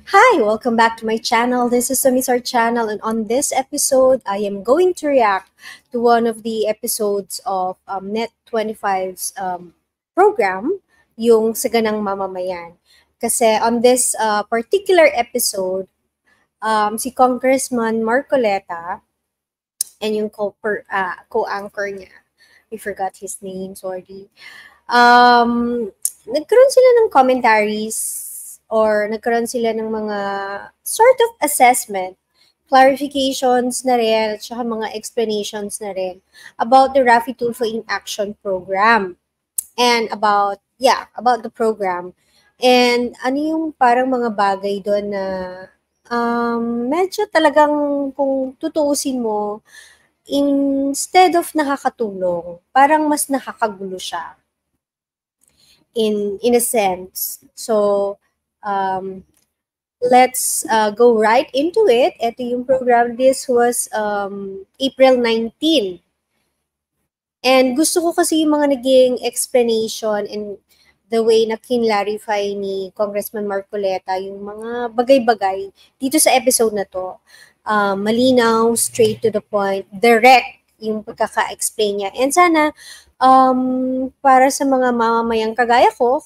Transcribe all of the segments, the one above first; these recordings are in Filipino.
Hi, welcome back to my channel. This is Sumisar channel, and on this episode, I am going to react to one of the episodes of Net 25's program, yung Saganang Mamamayan. Kasi on this particular episode, si Congressman Marcoleta and yung co-anchor niya, I forgot his name, sorry. Nagkaroon sila ng commentaries or nagkaroon sila ng mga sort of assessment, clarifications na rin, at saka mga explanations na rin about the Rafi Tulfo in Action program and about the program. And ano yung parang mga bagay doon na medyo talagang kung tutuusin mo, instead of nakakatulong, parang mas nakakagulo siya in a sense. So, let's go right into it. Ito yung program. This was April 19. And gusto ko kasi yung mga naging explanation and the way na kinlarify ni Congressman Marcoleta yung mga bagay-bagay dito sa episode na to. Malinaw, straight to the point, direct yung pagkaka-explain niya. And sana, para sa mga mamamayang kagaya ko,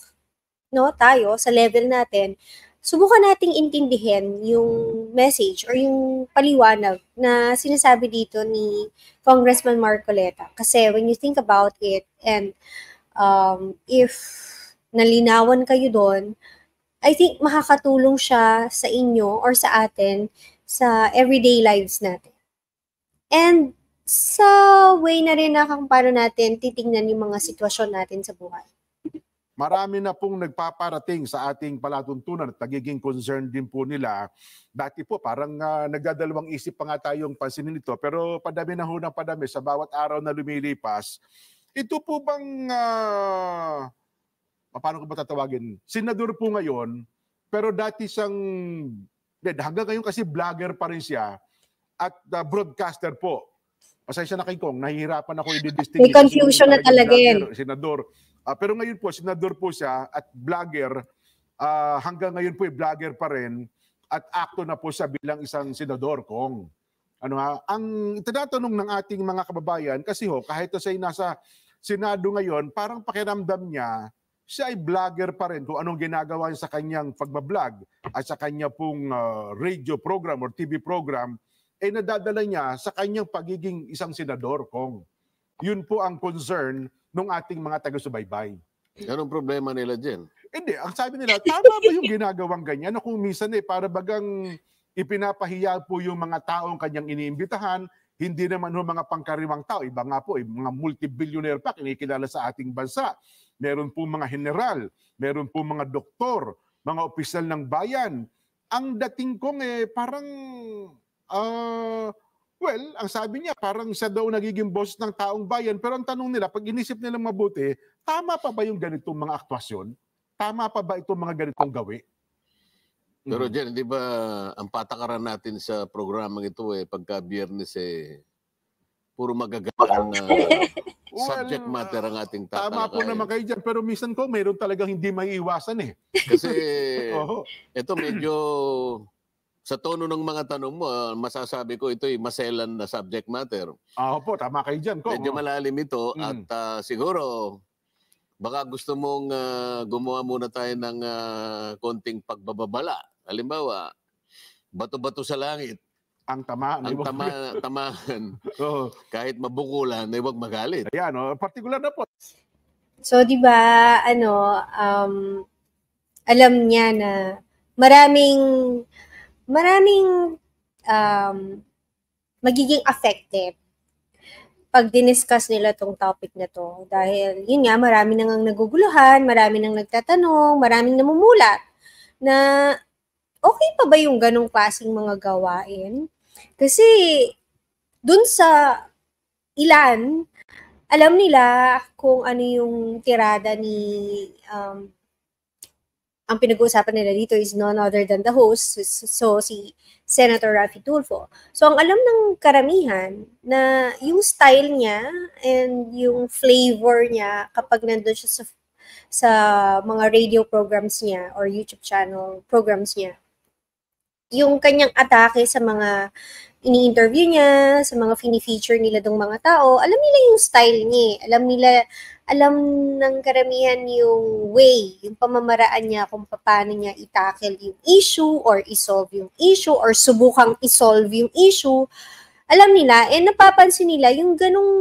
no, tayo, sa level natin, subukan nating intindihin yung message or yung paliwanag na sinasabi dito ni Congressman Marcoleta. Kasi when you think about it and if nalinawan kayo doon, I think makakatulong siya sa inyo or sa atin sa everyday lives natin. And sa way na rin na kung paano natin titingnan yung mga sitwasyon natin sa buhay. Marami na pong nagpaparating sa ating palatuntunan at nagiging concern din po nila. Dati po parang nagdadalawang isip pa nga tayong pansinin ito, pero padami na ho ng padami sa bawat araw na lumilipas. Ito po bang, paano ko ba tatawagin? Senador po ngayon, pero dati siyang, hanggang ngayon kasi vlogger pa rin siya at broadcaster po. Pasensya na kay Kong, nahihirapan ako i-distinguish. May confusion na talaga yan. Senador. Pero ngayon po, senador po siya at vlogger. Hanggang ngayon po, vlogger pa rin. At akto na po siya bilang isang senador, Kong. Ang tinatanong ng ating mga kababayan, kasi kahit na siya nasa Senado ngayon, parang pakiramdam niya, siya ay vlogger pa rin kung anong ginagawa niya sa kanyang pagbablog at sa kanya pong radio program or TV program, nadadala niya sa kanyang pagiging isang senador, Kong. Yun po ang concern ng ating mga taga-subaybay. Anong problema nila dyan? Hindi, ang sabi nila, tama ba yung ginagawang ganyan? Kung minsan para bagang ipinapahiya po yung mga taong kanyang iniimbitahan, hindi naman mga pangkariwang tao. Iba nga po, mga multi-billionaire pa kinikilala sa ating bansa. Meron po mga general, meron po mga doktor, mga opisyal ng bayan. Ang dating kong parang, ang sabi niya, parang siya daw nagiging boss ng taong bayan. Pero ang tanong nila, pag inisip nila mabuti, tama pa ba yung ganitong mga aktwasyon? Tama pa ba itong mga ganitong gawi? Pero dyan, di ba, ang patakaran natin sa programang ito pagka Biyernes puro magagandang subject matter ang ating tatalakayin. Tama po naman kayo dyan, pero minsan ko mayroon talagang hindi maiiwasan Kasi ito medyo sa tono ng mga tanong mo, masasabi ko ito'y maselan na subject matter. Po, tama kayo dyan, Kong. Medyo malalim ito at siguro baka gusto mong gumawa muna tayo ng konting pagbababala. Halimbawa, bato-bato sa langit. Ang tamaan. Tamaan. Kahit mabukulan, huwag magalit. Ayan, particular na po. So, di ba, alam niya na maraming magiging affected pag diniscuss nila tong topic na to. Dahil, yun nga, marami nang naguguluhan, marami nang nagtatanong, maraming namumulat na okay pa ba yung ganong klaseng mga gawain? Kasi, dun sa ilan, alam nila kung ano yung tirada ni ang pinag-uusapan nila dito is none other than the host, so si Senator Rafi Tulfo. So ang alam ng karamihan na yung style niya and yung flavor niya kapag nandun siya sa mga radio programs niya or YouTube channel programs niya yung kanyang atake sa mga ini-interview niya, sa mga fini-feature nila dong mga tao, alam nila yung style niya. Alam ng karamihan yung way, yung pamamaraan niya kung paano niya i-tackle yung issue or i-solve yung issue or subukang i-solve yung issue. Alam nila, napapansin nila yung ganong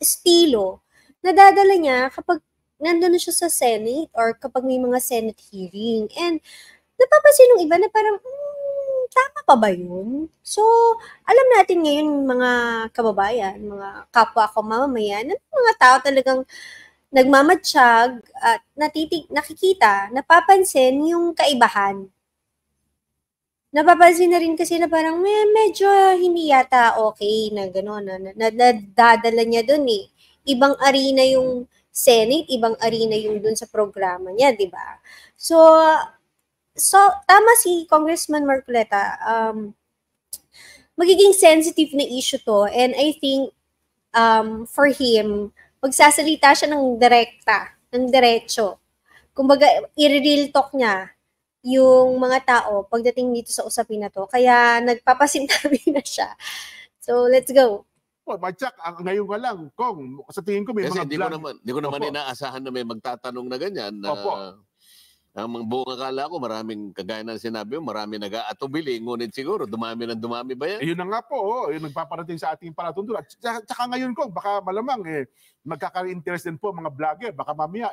estilo na dadala niya kapag nandun na siya sa Senate or kapag may mga Senate hearing. And napapansin ng iba na parang, tama pa ba yun? So, alam natin ngayon mga kababayan, mga kapwa ko mamamayan, mga tao talagang nagmamatsyag at nakikita, napapansin yung kaibahan. Napapansin na rin kasi na parang medyo hindi yata okay na gano'n, na dadala niya dun eh. Ibang arena yung Senate, ibang arena yung dun sa programa niya, di ba? So, tama si Congressman Marcoleta, magiging sensitive na issue to, and I think for him, magsasalita siya ng direkta, ng diretso. Kumbaga, i-real talk niya yung mga tao pagdating dito sa usapin na to. Kaya nagpapasintabi na siya. So, let's go. Matyak, ngayon ka lang, Kong, sa tingin ko may kasi mga di ko naman inaasahan na may magtatanong na ganyan. Ang buong akala ko, maraming, kagaya ng sinabi mo, marami nag-aatubili, ngunit siguro, dumami ba yan? Yun na nga po, yung nagpaparating sa ating palatuntunan. Tsaka ngayon, Kong, baka malamang, magkaka-interest din po mga vlogger. Baka mamaya,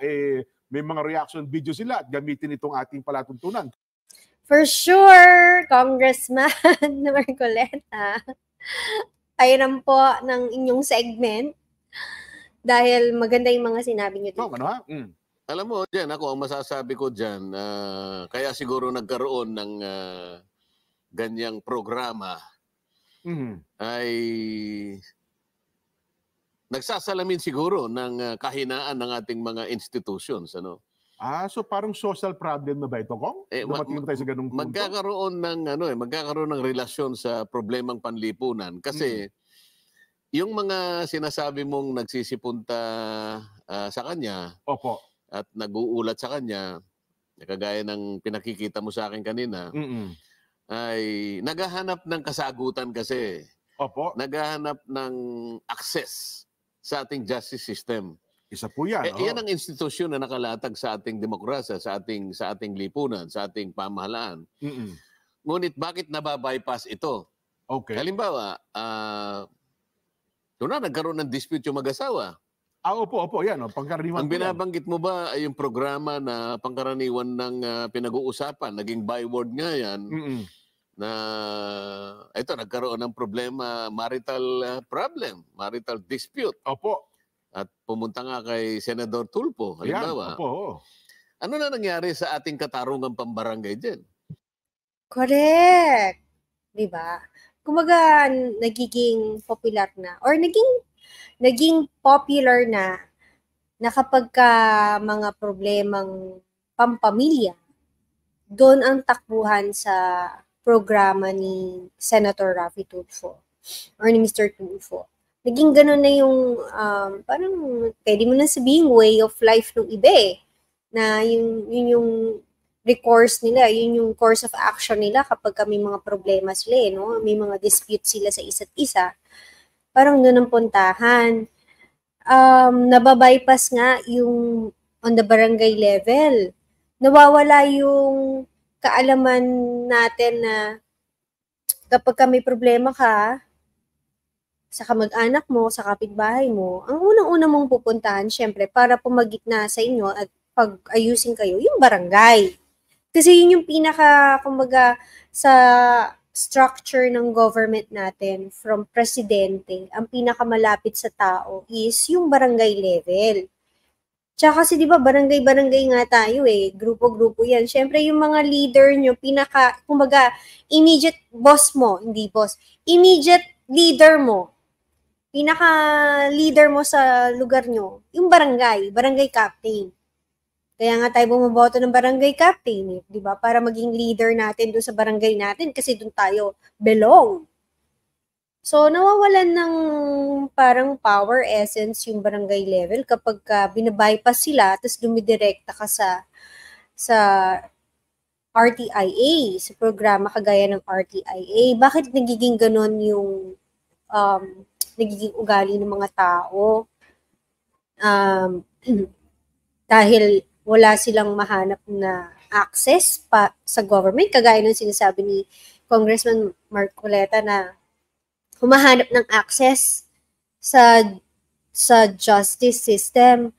may mga reaction video sila at gamitin itong ating palatuntunan. For sure, Congressman Marcoleta. Tayo po ng inyong segment dahil maganda yung mga sinabi niyo dito. Ano ha? Alam mo, Jen, ako ang masasabi ko dyan, kaya siguro nagkaroon ng ganyang programa ay nagsasalamin siguro ng kahinaan ng ating mga institutions. Ano? So parang social problem na ba ito, Kong? Dumating tayo sa ganung punto? Magkakaroon ng relasyon sa problemang panlipunan kasi yung mga sinasabi mong nagsisipunta sa kanya, opo, at nag-uulat sa kanya, kagaya ng pinakikita mo sa akin kanina, ay naghahanap ng kasagutan kasi. Opo. Naghahanap ng access sa ating justice system. Isa po yan. Yan ang institusyon na nakalatag sa ating demokrasya, sa ating lipunan, sa ating pamahalaan. Ngunit bakit nababypass ito? Okay. Halimbawa, nagkaroon ng dispute yung mag-asawa. Opo, yan. Pangkaraniwan. Ang binabanggit mo ba ay yung programa na pangkaraniwan ng pinag-uusapan, naging byword nga yan, na ito, nagkaroon ng problema, marital problem, marital dispute. Opo. At pumunta nga kay Senador Tulfo, halimbawa. Yan, opo. Ano na nangyari sa ating katarungan pambarangay dyan? Correct. Diba? Kumbaga, nagiging popular na, or naging popular na kapag ka mga problemang pampamilya, doon ang takbuhan sa programa ni Senator Raffy Tulfo or ni Mr. Tulfo. Naging ganun na yung, parang pwede mo na sabihin way of life ng iba na yun yung recourse nila, yun yung course of action nila kapag may mga problema sila no? May mga dispute sila sa isa't isa. Parang doon ang puntahan. Nababypass nga yung on the barangay level. Nawawala yung kaalaman natin na kapag may problema ka sa kamag-anak mo, sa kapitbahay mo, ang unang-una mong pupuntahan, syempre, para pumagitna sa inyo at pag-ayusin kayo, yung barangay. Kasi yun yung pinaka, kumbaga, sa structure ng government natin from presidente, ang pinakamalapit sa tao is yung barangay level. Tsaka kasi 'di ba barangay-barangay nga tayo grupo-grupo 'yan. Syempre yung mga leader nyo, kumbaga immediate boss mo, hindi boss, immediate leader mo. Pinaka leader mo sa lugar nyo, yung barangay captain. Kaya nga tayo bumoboto ng barangay captain, di ba? Para maging leader natin doon sa barangay natin kasi doon tayo belong. So, nawawalan ng parang power essence yung barangay level kapag binabypass sila tapos dumidirekta ka sa RTIA, sa programa kagaya ng RTIA. Bakit nagiging ganon yung nagiging ugali ng mga tao? Dahil wala silang mahanap na access pa sa government, kagaya ng sinasabi ni Congressman Marcoleta na humahanap ng access sa justice system.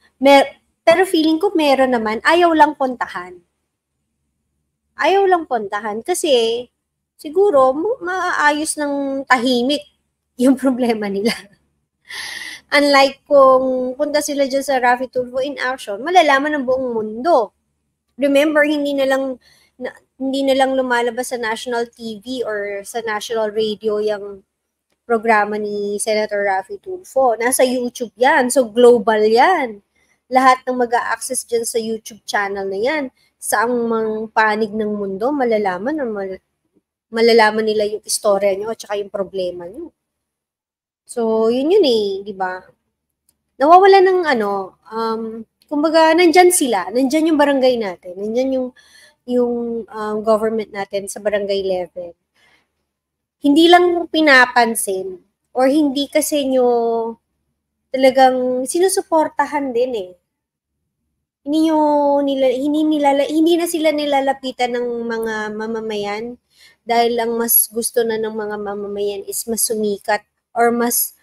Pero feeling ko meron naman, ayaw lang puntahan. Ayaw lang puntahan kasi siguro maaayos ng tahimik yung problema nila. Unlike kung punta sila dyan sa Raffy Tulfo in action, malalaman ng buong mundo. Remember, hindi na lang lumalabas sa national TV or sa national radio yung programa ni Senator Raffy Tulfo. Nasa YouTube yan. So, global yan. Lahat ng mag-a-access dyan sa YouTube channel na yan, saang mang panig ng mundo, malalaman nila yung istorya nyo at saka yung problema nyo. So, yun di ba? Nawawala ng kumbaga, nandyan sila. Nandyan yung barangay natin. Nandyan yung government natin sa barangay level. Hindi lang pinapansin or hindi kasi nyo talagang sinusuportahan din Hindi na sila nilalapitan ng mga mamamayan dahil ang mas gusto na ng mga mamamayan is mas sumikat or mas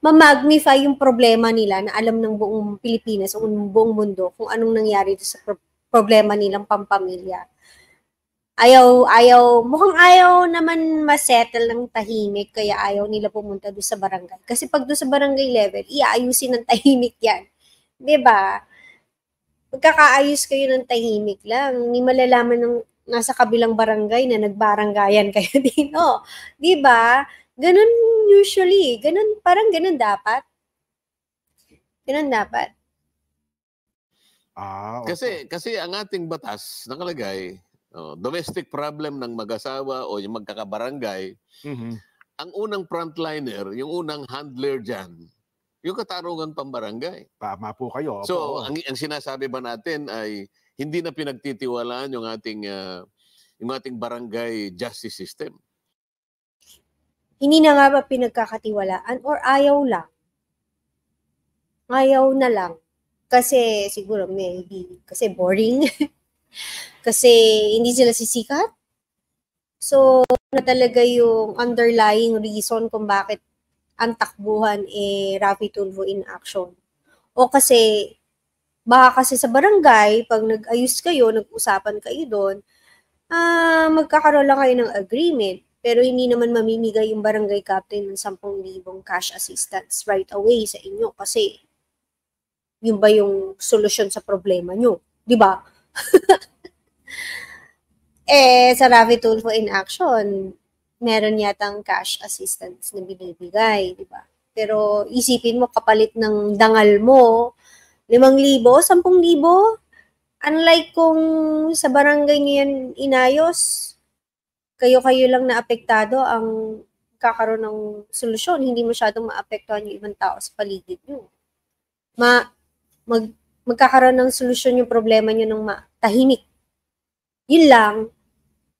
ma-magnify yung problema nila na alam ng buong Pilipinas o buong mundo kung anong nangyari sa problema nilang pampamilya. Mukhang ayaw naman masettle ng tahimik, kaya ayaw nila pumunta doon sa barangay. Kasi pag doon sa barangay level, iaayusin ng tahimik yan. Diba? Pagkakaayos kayo ng tahimik lang, hindi malalaman ng nasa kabilang barangay na nagbaranggayan kayo dito. Diba? Ganun usually. Parang ganun dapat. Ganun dapat. Okay. Kasi ang ating batas nakalagay, domestic problem ng mag-asawa o yung magkakabarangay, ang unang frontliner, yung unang handler dyan, yung katarungan pambarangay. Tama po kayo. So, ang sinasabi ba natin ay hindi na pinagtitiwalaan yung ating barangay justice system? Hindi na nga ba pinagkakatiwalaan or ayaw lang? Ayaw na lang. Kasi siguro maybe kasi boring. Kasi hindi sila sisikat. So, na talaga yung underlying reason kung bakit ang takbuhan Raffy Tulfo in action. O kasi, baka kasi sa barangay, pag nag-ayos kayo, nag-usapan kayo doon, magkakaroon lang kayo ng agreement. Pero hindi naman mamimigay yung barangay captain ng 10,000 cash assistance right away sa inyo. Kasi, yun ba yung solusyon sa problema nyo? Di ba? Sa Raffy Tulfo in action, meron yatang cash assistance na binibigay, di ba? Pero isipin mo, kapalit ng dangal mo, 5,000, 10,000. Unlike kung sa barangay ngayon inayos, kayo-kayo lang na apektado ang kakaroon ng solusyon. Hindi masyadong maapektuhan yung ibang tao sa paligid nyo. Magkakaroon ng solusyon yung problema nyo ng tahimik. Yun lang,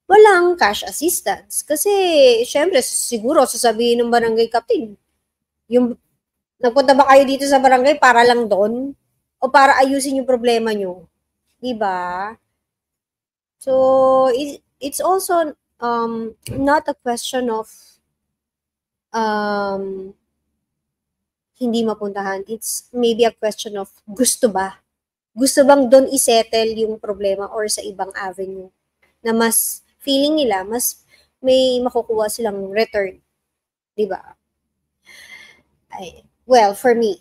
walang cash assistance. Kasi, syempre, siguro sasabihin ng barangay captain, nagpunta ba kayo dito sa barangay para lang doon? O para ayusin yung problema nyo? Diba? So, it's also not a question of hindi mapuntahan. It's maybe a question of gusto ba? Gusto bang doon isettle yung problema or sa ibang avenue na mas feeling nila, mas may makukuha silang return. Diba? Well, for me.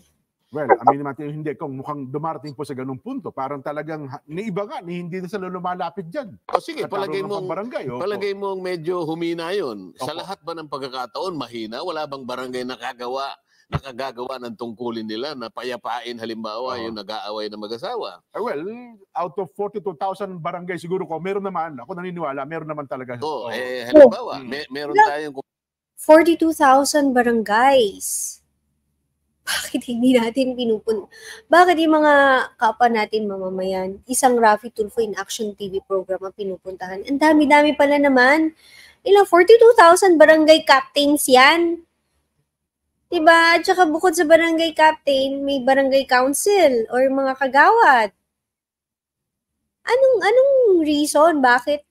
Well, aminin natin hindi kung mukhang dumarating po sa ganung punto. Parang talagang naiba nga, hindi na sila lumalapit dyan. O sige, palagay mong medyo humina yun. Sa lahat ba ng pagkakataon, mahina? Wala bang barangay nakagagawa ng tungkulin nila na payapain halimbawa yung nag-aaway na mag-asawa? Well, out of 42,000 barangay siguro ko, meron naman, ako naniniwala, meron naman talaga. Halimbawa, meron tayong 42,000 barangays. Bakit hindi natin pinupunta? Bakit yung mga kapwa natin mamamayan, isang Raffy Tulfo in Action TV program ang pinupuntahan? Ang dami-dami pala naman. Ilang 42,000 barangay captains yan. Diba? At saka bukod sa barangay captain, may barangay council or mga kagawad. Anong reason bakit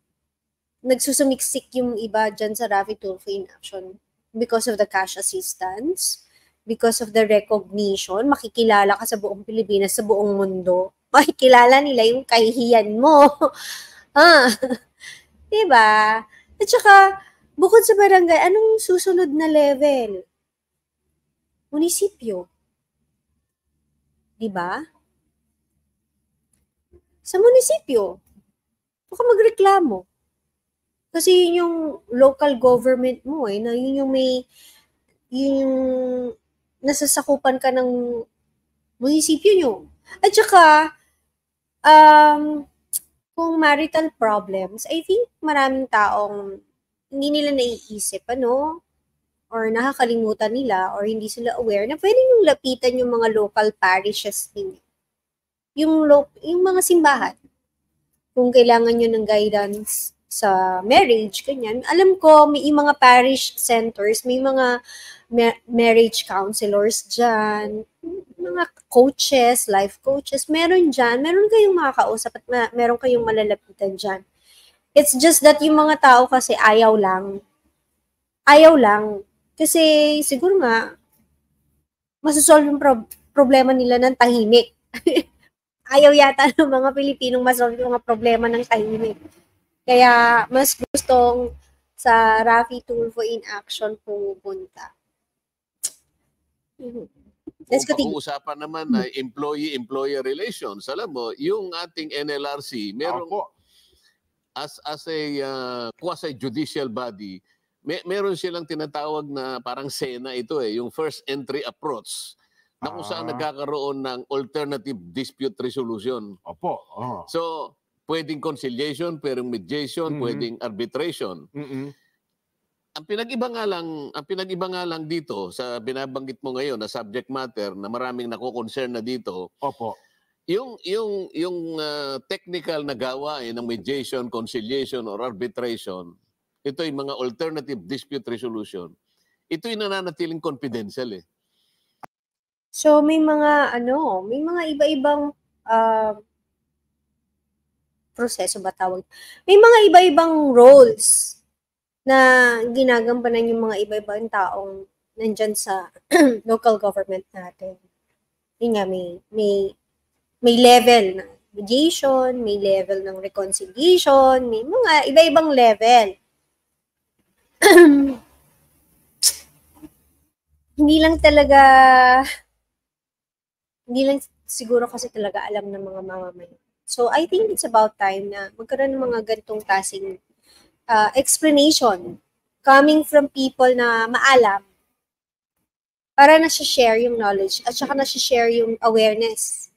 nagsusumiksik yung iba dyan sa Raffy Tulfo in Action? Because of the cash assistance? Because of the recognition? Makikilala ka sa buong Pilipinas, sa buong mundo. Makikilala nila yung kahihiyan mo. Diba? At saka, bukod sa barangay, anong susunod na level? Munisipyo. Diba? Sa munisipyo, baka magreklamo. Kasi yun yung local government mo na yun yung nasasakupan ka ng munisipyo nyo. At saka, kung marital problems, I think maraming taong hindi nila naiisip, or nakakalimutan nila, or hindi sila aware na pwede nyung lapitan yung mga local parishes ninyo. Yung mga simbahan. Kung kailangan nyo ng guidance sa marriage, ganyan. Alam ko, may mga parish centers, may mga marriage counselors dyan, mga coaches, life coaches, meron dyan. Meron kayong makakausap at meron kayong malalapitan dyan. It's just that yung mga tao kasi ayaw lang. Ayaw lang. Kasi siguro nga, masasolve yung problema nila ng tahimik. Ayaw yata ng mga Pilipinong masolve yung mga problema ng tahimik. Kaya mas gustong sa Raffy Tulfo in Action pumupunta. Let's continue. Kung pag-uusapan naman na employee-employer relations, alam mo, yung ating NLRC, merong as a quasi-judicial body, meron silang tinatawag na parang SENA ito yung first entry approach na kung saan nagkakaroon ng alternative dispute resolution. Opo. So, pwedeng conciliation, pwedeng mediation, pwedeng arbitration. Ang pinag-iba nga lang dito sa binabanggit mo ngayon na subject matter na maraming nako-concern na dito. Opo. Yung technical na gawain ng mediation, conciliation or arbitration, ito yung mga alternative dispute resolution. Ito yung nananatiling confidential So may mga iba-ibang proseso ba tawag? May mga iba-ibang roles na ginagampanan yung mga iba-ibang taong nandyan sa local government natin. Yun nga, may level ng mediation, may level ng reconciliation, may mga iba-ibang level. Hindi lang siguro kasi talaga alam ng mga mamamayan. So, I think it's about time na magkaroon ng mga ganitong klaseng explanation coming from people na maalam para na-share yung knowledge at saka na-share yung awareness.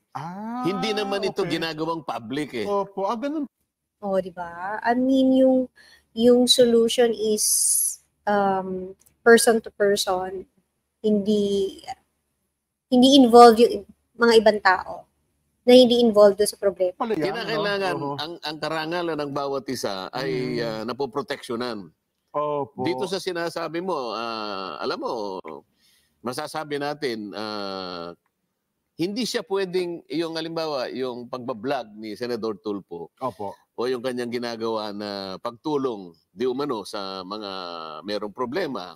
Hindi naman ito ginagawang public Opo, ganun. Di ba? I mean, yung solution is person to person. Hindi involved yung mga ibang tao na hindi involved sa problema. Kinakailangan ang karangalan ng bawat isa ay napoproteksyonan. Opo. Dito sa sinasabi mo, alam mo, masasabi natin, hindi siya pwedeng, yung halimbawa, yung pagbablog ni Senador Tulfo, o yung kanyang ginagawa na pagtulong di umano sa mga merong problema.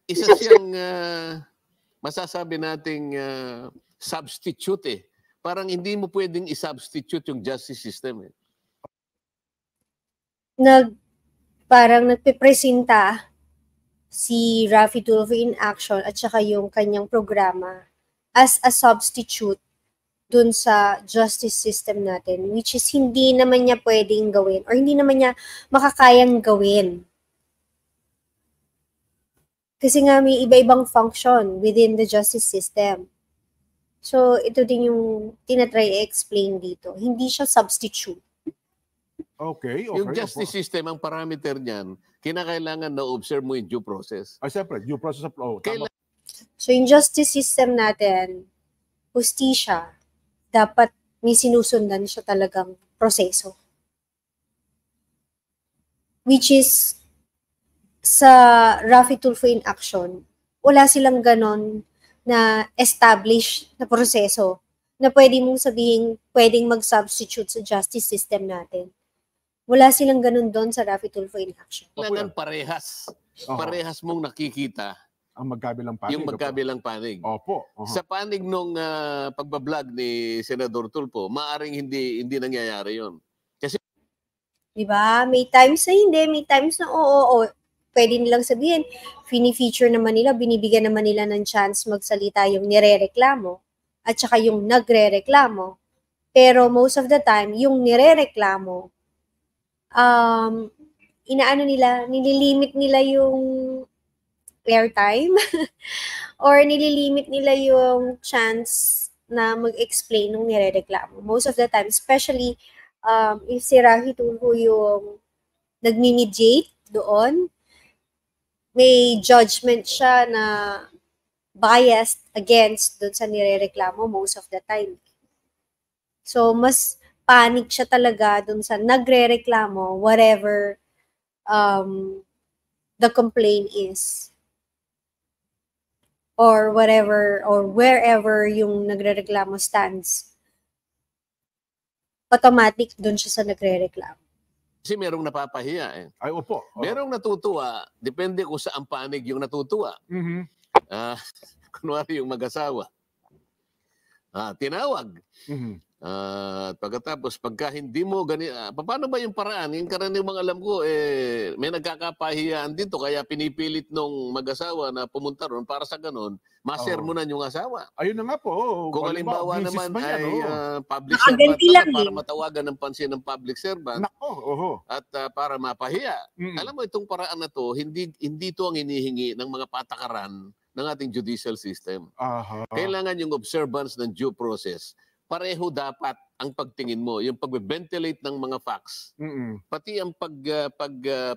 Isa siyang masasabi nating substitute Parang hindi mo pwedeng i-substitute yung justice system Parang nagpipresenta si Raffy Tulfo in Action at saka yung kanyang programa as a substitute dun sa justice system natin, which is hindi naman niya pwedeng gawin or hindi naman niya makakayang gawin. Kasi nga may iba-ibang function within the justice system. So, ito din yung tinatry i-explain dito. Hindi siya substitute. Okay, okay. Yung justice system, ang parameter niyan, kinakailangan na observe mo yung due process. Siyempre, due process of law. So yung justice system natin, hustisya, dapat may sinusundan siya talagang proseso. Which is, sa Raffy Tulfo in action, wala silang ganon na established na proseso na pwede mong sabihin, pwedeng mag-substitute sa justice system natin. Wala silang ganun doon sa Raffy Tulfo in action. Kailangan parehas. Parehas mong nakikita ang magkabilang panig. Yung magkabilang panig. Opo. Sa panig nung pagbablog ni Senador Tulfo, maaring hindi nangyayari yon. Kasi diba? May times na hindi, may times na oo. Pwede nilang sabihin, fini-feature naman nila, binibigyan naman nila ng chance magsalita yung nirereklamo at saka yung nagrereklamo. Pero most of the time, yung nirereklamo, inaano nila, nililimit nila yung airtime or nililimit nila yung chance na mag-explain ng nirereklamo. Most of the time, especially if si Raffy Tulfo yung nagmi-mediate doon, may judgment siya na biased against doon sa nirereklamo most of the time. So, mas panic siya talaga doon sa nagrereklamo, whatever the complaint is. Or whatever, or wherever yung nagrereklamo stands. Automatic doon siya sa nagrereklamo. Kasi merong napapahiya eh. Ay, opo. Merong natutuwa, depende kung saan panig yung natutuwa. Kunwari yung mag-asawa. Tinawag. At pagkatapos, pagka hindi mo paano ba yung paraan? Yung karaniwang alam ko, may nagkakapahiyaan dito, kaya pinipilit nung mag-asawa na pumunta ron para sa ganun, masermonan yung asawa. Ayun na nga po. Kung halimbawa naman ay public servant para matawagan ng pansin ng public servant. Nako, at para mapahiya. Alam mo, itong paraan na to, hindi to ang hinihingi ng mga patakaran ng ating judicial system. Kailangan yung observance ng due process. Pareho dapat ang pagtingin mo, yung pag-ventilate ng mga facts, pati ang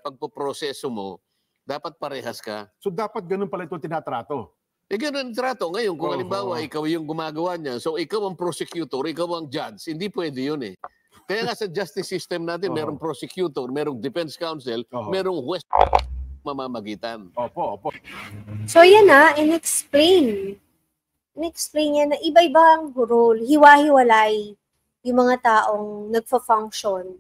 pagpoproseso mo, dapat parehas ka. So dapat ganun pala itong tinatrato? Ganun ang trato. Ngayon, kung halimbawa, ikaw yung gumagawa niya, so ikaw ang prosecutor, ikaw ang judge, hindi pwede yun eh. Kaya nga sa justice system natin, merong prosecutor, merong defense counsel, merong huwes mamamagitan. Opo. So yan in-explain niya na iba-iba ang role, hiwa-hiwalay yung mga taong nagfa-function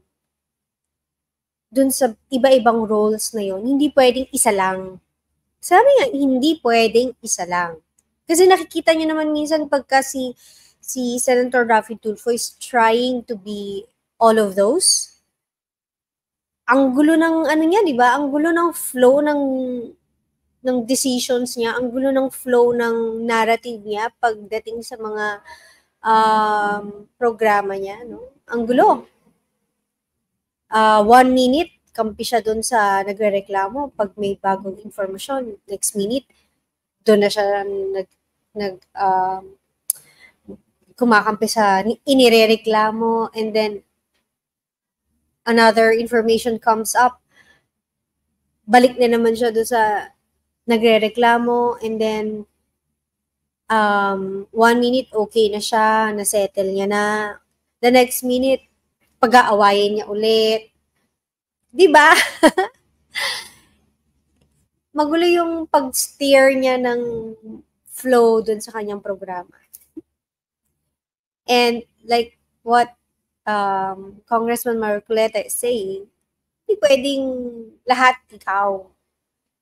dun sa iba-ibang roles na yon. Hindi pwedeng isa lang. Sabi nga, hindi pwedeng isa lang. Kasi nakikita nyo naman minsan pagka si Senator Raffy Tulfo is trying to be all of those. Ang gulo ng niya, di ba? Ang gulo ng flow ng decisions niya, ang gulo ng flow ng narrative niya pagdating sa mga programa niya, no? Ang gulo. 1 minute, kampi siya doon sa nagrereklamo. Pag may bagong informasyon, next minute, doon na siya kumakampi sa inirereklamo, and then another information comes up, balik na naman siya doon sa nagrereklamo, and then 1 minute okay na siya, na-settle niya na. The next minute, pag-aawayin niya ulit. Diba? Magulo yung pag-steer niya ng flow dun sa kanyang programa. And like what Congressman Marcoleta is saying, hindi pwedeng lahat ikaw.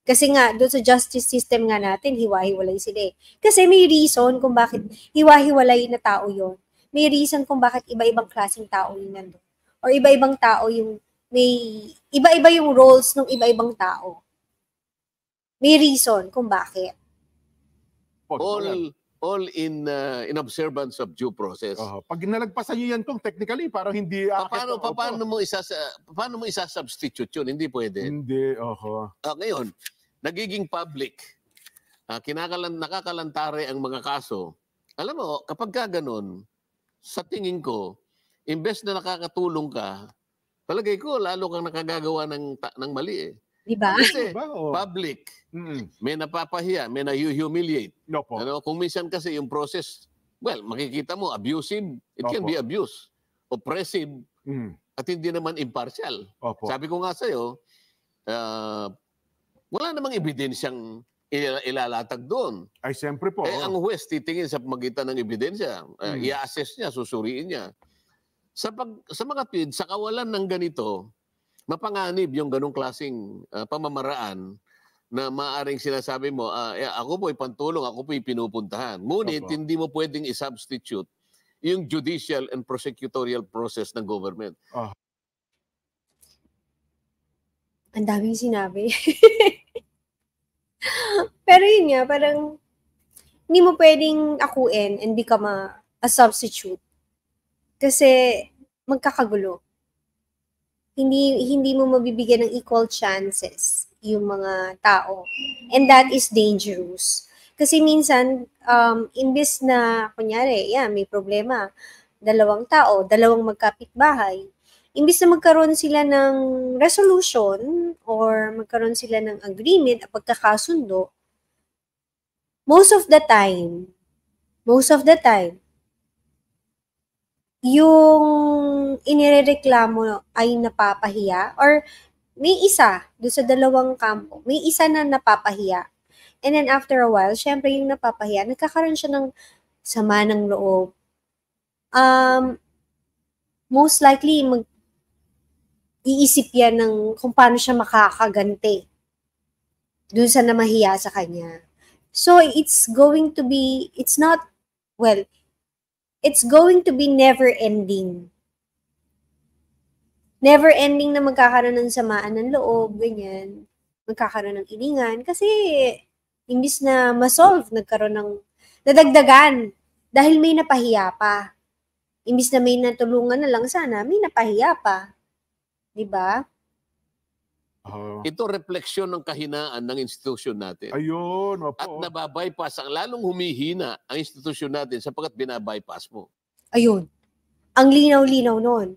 Kasi nga, doon sa justice system nga natin, hiwa-hiwalay sila eh. Kasi may reason kung bakit hiwa-hiwalay na tao yon. May reason kung bakit iba-ibang klaseng tao yung nandun. Or iba-ibang tao yung may iba-iba yung roles ng iba-ibang tao. May reason kung bakit. All in observance of due process. Pag nalagpasan niyo yan kung technically parang hindi paano mo isa-substitute yun? Hindi pwede. Hindi, ngayon, nagiging public. Nakakalantare ang mga kaso. Alam mo, kapag ka ganun, sa tingin ko, imbes na nakakatulong ka, Palagay ko, lalo kang nakagagawa ng mali eh. Diba? Kasi Oo. public, Mm. may napapahiya, may na-humiliate. Opo. Kung minsan kasi yung process, well, makikita mo, abusive. It can Opo. be abuse. Oppressive. Mm. At hindi naman impartial. Opo. Sabi ko nga sa'yo, wala namang ebidensyang ilalatag doon. Ay, siyempre po. Ang huwes titingin sa pamagitan ng ebidensya. I-assess niya, susuriin niya. Sa mga PID, sa kawalan ng ganito, mapanganib yung ganong klaseng pamamaraan na maaaring sinasabi mo, ako po'y pantulong, ako po'y pinupuntahan. Ngunit, Opo. hindi mo pwedeng i-substitute yung judicial and prosecutorial process ng government. Ang daming sinabi. Pero yun nga, parang hindi mo pwedeng akuin and become a substitute. Kasi magkakagulo. Hindi mo mabibigyan ng equal chances yung mga tao. And that is dangerous. Kasi minsan, imbes na, kunyari, may problema, 2 tao, 2 magkapitbahay, imbes na magkaroon sila ng resolution or magkaroon sila ng agreement at pagkakasundo, most of the time, yung inirereklamo ay napapahiya or may isa doon sa 2 kampo, may isa na napapahiya. And then after a while, syempre yung napapahiya, nagkakaroon siya ng sama ng loob. Most likely, iisip yan ng kung paano siya makakaganti doon sa namahiya sa kanya. So, it's going to be never-ending. Never-ending na magkakaroon ng samaan ng loob, ganyan. Magkakaroon ng ilingan. Kasi, imbis na ma-solve, nagkaroon ng nadagdagan dahil may napahiya pa. Imbis na may natulungan na lang sana, may napahiya pa. Diba? Ito refleksyon ng kahinaan ng institusyon natin. Ayun, opo. At nababypass, lalong humihina ang institusyon natin sapagkat binabypass mo. Ayun. Ang linaw-linaw nun.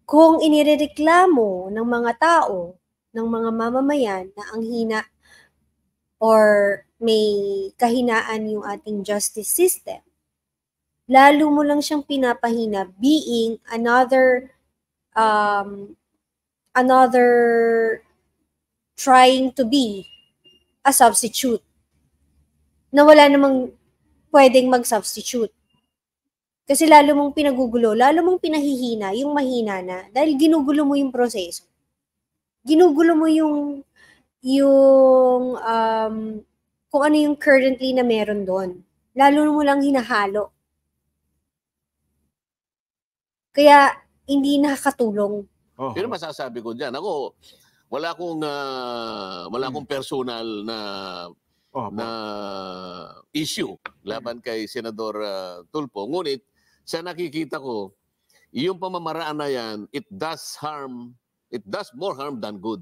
Kung inirereklamo ng mga tao, ng mga mamamayan na ang hina or may kahinaan yung ating justice system, lalo mo lang siyang pinapahina being another trying to be a substitute na wala namang pwedeng mag-substitute. Kasi lalo mong pinagugulo, lalo mong pinahihina yung mahina na dahil ginugulo mo yung proseso. Ginugulo mo yung kung ano yung currently na meron doon. Lalo mo lang hinahalo. Kaya hindi nakakatulong. Pero masasabi ko diyan, ako wala akong personal na issue laban kay Senador Tulfo. Ngunit sa nakikita ko, yung pamamaraan na yan, it does more harm than good.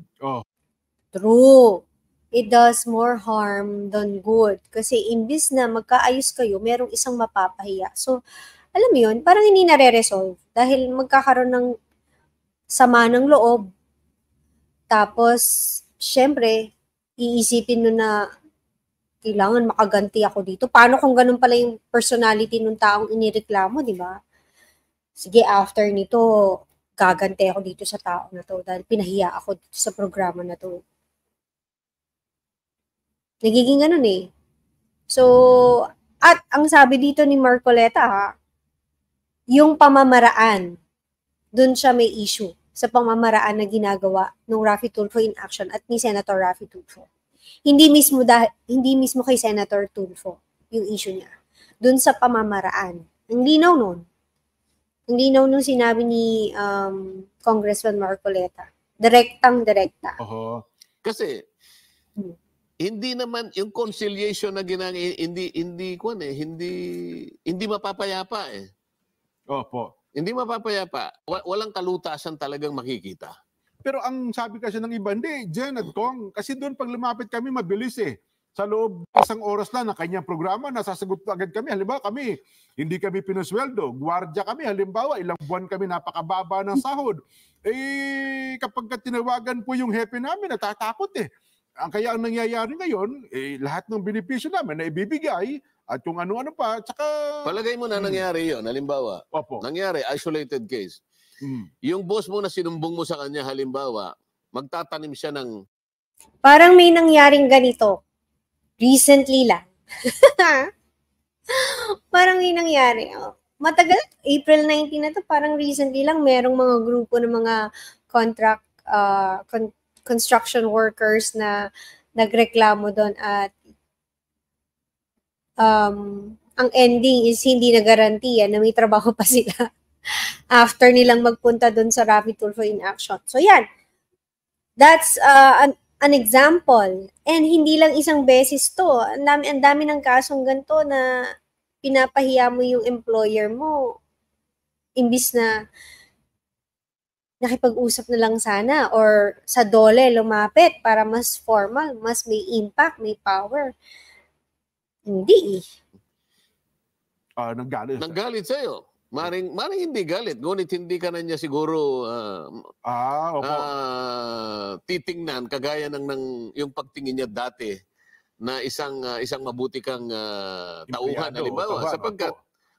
True. It does more harm than good. Kasi imbis na magkaayos kayo, merong isang mapapahiya. So, alam mo yun, parang hindi nare-resolve. Dahil magkakaroon ng sama ng loob. Tapos, syempre, iisipin nun na kailangan makaganti ako dito. Paano kung ganun pala yung personality ng taong inireklamo, di ba? Sige, after nito, gaganti ako dito sa tao na to dahil pinahiya ako dito sa programa na to. Nagiging ganun eh. So, at ang sabi dito ni Marcoleta, yung pamamaraan, dun siya may issue sa pamamaraan na ginagawa ng Raffy Tulfo in action at ni Senator Raffy Tulfo. Hindi mismo kay Senator Tulfo yung issue niya. Dun sa pamamaraan. Ang linaw nun. Ang linaw nung sinabi ni Congressman Marcoleta. Direktang-direkta. Kasi, hindi naman yung conciliation na hindi mapapayapa eh. Opo. Hindi mapapayapa. Walang kalutasan talagang makikita. Pero ang sabi kasi ng iba, hindi, Jen at Kong, kasi doon pag lumapit kami, mabilis eh. Sa loob isang oras lang ng kanyang programa, nasasagot agad kami. Halimbawa kami, hindi kami pinusweldo. Gwardiya kami, halimbawa, ilang buwan kami napakababa ng sahod. kapag tinawagan po yung hepe namin, natatakot eh. Kaya ang nangyayari ngayon, lahat ng benepisyo namin na ibibigay at kung ano-ano pa, tsaka... Palagay mo na nangyari yun, halimbawa. Opo. Nangyari, isolated case. Yung boss mo na sinumbong mo sa kanya, halimbawa, magtatanim siya ng... Parang may nangyaring ganito. Recently lang. Parang may nangyari. Matagal, April 19 na to, parang recently lang, merong mga grupo ng mga contract construction workers na nagreklamo doon at ang ending is hindi na garantiya na may trabaho pa sila after nilang magpunta doon sa Rafi Tulfo in action. So yan, that's an example. And hindi lang isang beses to. Ang dami ng kasong ganito na pinapahiya mo yung employer mo. Imbis na nakipag-usap na lang sana or sa dole lumapit para mas formal, mas may impact, may power. Hindi eh. Nanggalit. Nanggalit sa'yo. Maring hindi galit. Ngunit hindi ka na niya siguro titingnan kagaya ng yung pagtingin niya dati na isang mabuti kang tauhan, halimbawa. Sapagkat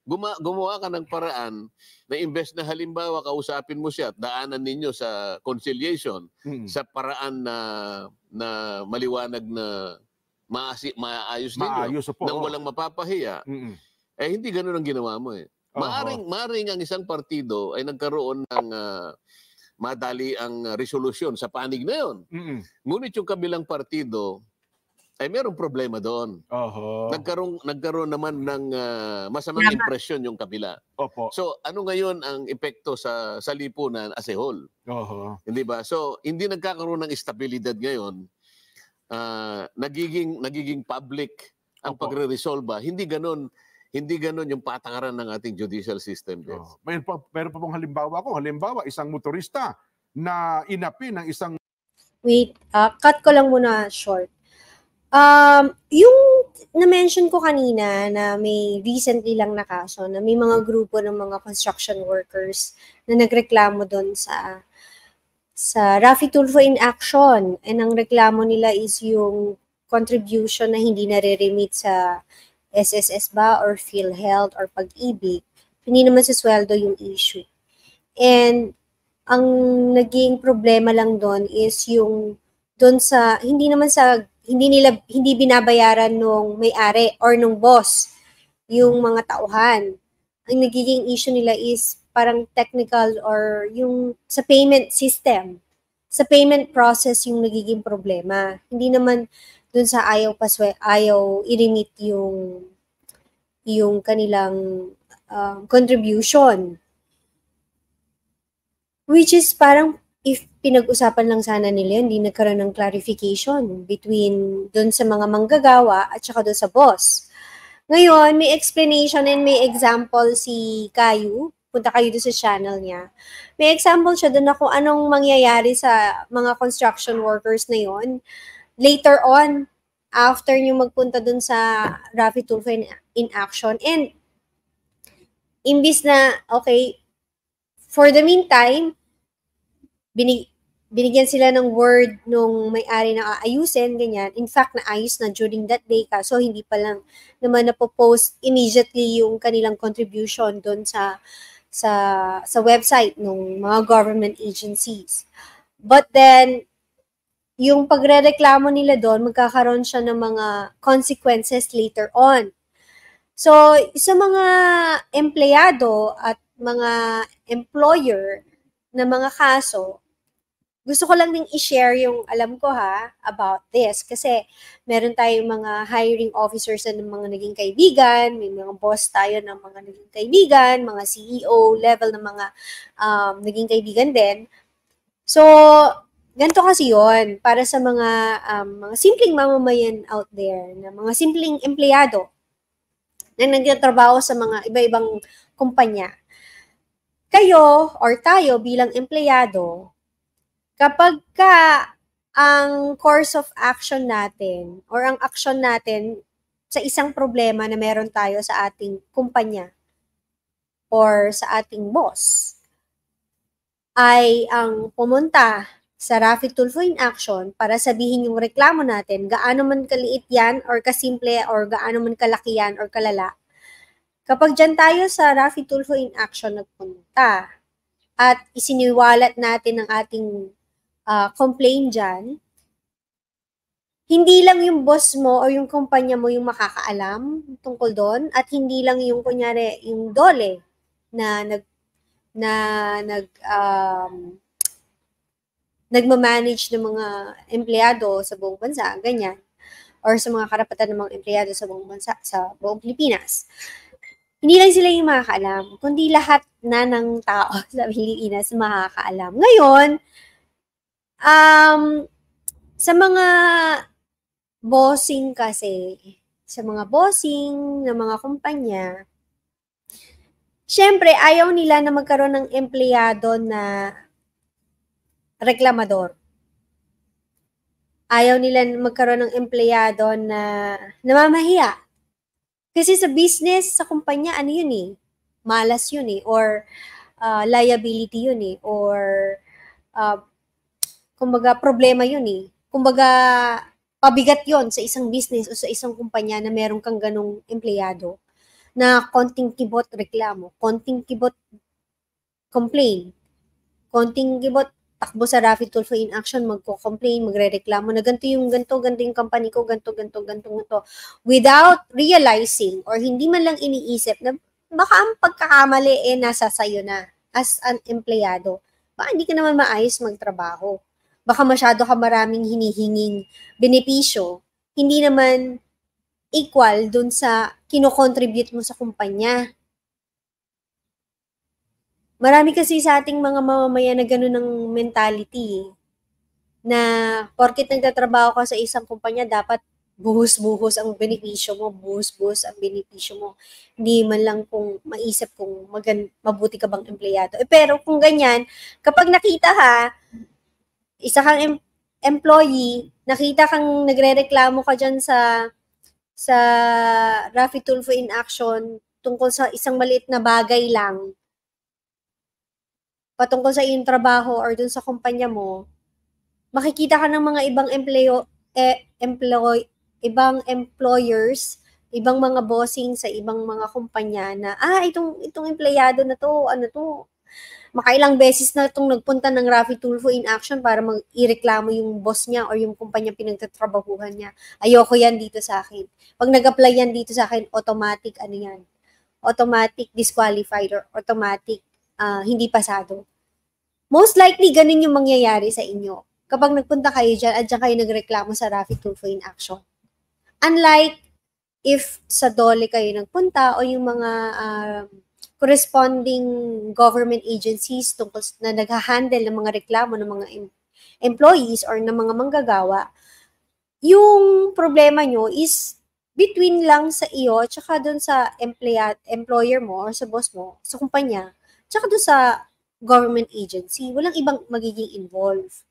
gumawa ka ng paraan na imbes na halimbawa kausapin mo siya at daanan ninyo sa conciliation sa paraan na maliwanag na maayos ninyo nang walang mapapahiya, hindi ganun ang ginawa mo eh. Maaring ang isang partido ay nagkaroon ng madali ang resolusyon sa panig na yun. Ngunit yung kabilang partido ay merong problema doon. Nagkaroon naman ng masamang impresyon yung kabila. So ano ngayon ang epekto sa lipunan as a whole? Hindi ba? So hindi nagkakaroon ng estabilidad ngayon. Nagiging public ang pagre-resolve. Hindi ganon yung patakaran ng ating judicial system. Meron pa pong halimbawa, isang motorista na inapi ng isang... Wait, cut ko lang muna short. Yung na-mention ko kanina na may recently lang na kaso na may mga grupo ng mga construction workers na nagreklamo doon sa Rafi Tulfo in action. And ang reklamo nila is yung contribution na hindi nare-remit sa SSS ba or PhilHealth or Pag-ibig. Hindi naman sa sweldo yung issue. And ang naging problema lang doon is yung doon sa hindi binabayaran nung may-ari or nung boss yung mga tauhan. Ang nagiging issue nila is parang technical or yung sa payment system. Sa payment process yung nagiging problema. Hindi naman dun sa ayaw i-remit yung kanilang contribution. Which is parang if pinag-usapan lang sana nila yun, hindi nagkaroon ng clarification between dun sa mga manggagawa at saka dun sa boss. Ngayon, may explanation and may example si Caillou. Punta kayo doon sa channel niya. May example siya doon na kung anong mangyayari sa mga construction workers na yon later on, after nyo magpunta doon sa Rafi Tulfo in action. And, imbis na, okay, for the meantime, binigyan sila ng word nung may-ari na aayusin, ganyan. In fact, naayos na during that day ka. So, hindi pa lang naman napopost immediately yung kanilang contribution doon sa website ng mga government agencies. But then, yung pagrereklamo nila doon, magkakaroon siya ng mga consequences later on. So, sa mga empleyado at mga employer na mga kaso, gusto ko lang ding i-share yung alam ko about this. Kasi meron tayong mga hiring officers na ng mga naging kaibigan, may mga boss tayo ng mga naging kaibigan, mga CEO level ng mga naging kaibigan din. So, ganito kasi yon para sa mga simpleng mamamayan out there, na mga simpleng empleyado na nagtatrabaho sa mga iba-ibang kumpanya. Kayo or tayo bilang empleyado, kapag ang course of action natin or ang action natin sa isang problema na meron tayo sa ating kumpanya or sa ating boss, ay ang pumunta sa Rafi Tulfo in Action para sabihin yung reklamo natin, gaano man kaliit yan or kasimple or gaano man kalaki yan or kalala. Kapag dyan tayo sa Rafi Tulfo in Action nagpunta at isiniwalat natin ang ating complaint dyan, hindi lang yung boss mo o yung kumpanya mo yung makakaalam tungkol doon at hindi lang yung kunyari yung dole na nagmamanage ng mga empleyado sa buong bansa, ganyan, or sa mga karapatan ng mga empleyado sa buong bansa, sa buong Pilipinas. Hindi lang sila yung makakaalam, kundi lahat na ng tao sa Pilipinas makakaalam. Ngayon, sa mga bossing kasi, sa mga bossing ng mga kumpanya, syempre, ayaw nila na magkaroon ng empleyado na reklamador. Ayaw nila magkaroon ng empleyado na namamahiya. Kasi sa business, sa kumpanya, ano yun eh? Malas yun eh. Or liability yun eh. Or, kumbaga, problema yun eh. Kumbaga, pabigat yon sa isang business o sa isang kumpanya na meron kang ganong empleyado na konting kibot reklamo, konting kibot complain, konting kibot takbo sa Rafi Tulfo in Action, magko-complain, magre-reklamo na ganito yung company ko, ganito, without realizing or hindi man lang iniisip na baka ang pagkakamali nasa sayo na as an empleyado. Baka hindi ka naman maayos magtrabaho. Baka masyado ka maraming hinihinging benepisyo, hindi naman equal dun sa kino-contribute mo sa kumpanya. Marami kasi sa ating mga mamamayan na gano'n ng mentality na porket nagtatrabaho ka sa isang kumpanya, dapat buhos-buhos ang benepisyo mo, Hindi man lang kung maisip kung mabuti ka bang empleyado. Pero kung ganyan, kapag nakita isa kang employee, nakita kang nagrereklamo ka dyan sa Rafi Tulfo in Action tungkol sa isang maliit na bagay lang, patungkol sa iyong trabaho or dun sa kumpanya mo, makikita ka ng mga ibang employers, ibang mga bossing sa ibang mga kumpanya na, itong empleyado na to, makailang beses na itong nagpunta ng Rafi Tulfo in Action para ireklamo yung boss niya or yung kumpanya pinagtatrabahuhan niya. Ayoko yan dito sa akin. Pag nag-apply yan dito sa akin, automatic disqualified or automatic hindi pasado. Most likely, ganun yung mangyayari sa inyo. Kapag nagpunta kayo dyan at dyan kayo nagreklamo sa Rafi Tulfo in Action. Unlike if sa DOLE kayo nagpunta o yung mga corresponding government agencies tungkol na naghahandle ng mga reklamo ng mga employees or ng mga manggagawa, yung problema nyo is between lang sa iyo at saka dun sa employer mo or sa boss mo, sa kumpanya, tsaka dun sa government agency. Walang ibang magiging involved.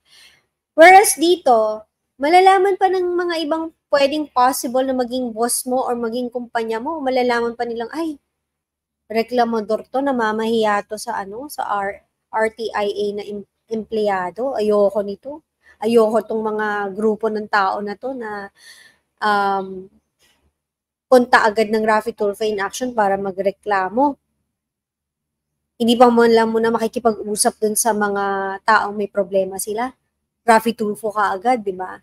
Whereas dito, malalaman pa ng mga ibang pwedeng possible na maging boss mo or maging kumpanya mo, malalaman pa nilang, reklamador to, namamahiya to sa RTIA na empleyado. Ayoko nito. Ayoko tong mga grupo ng tao na to na punta agad ng Rafi Tulfo in Action para magreklamo. Hindi pa mo lang muna makikipag-usap dun sa mga taong may problema sila. Rafi Tulfo ka agad, di ba?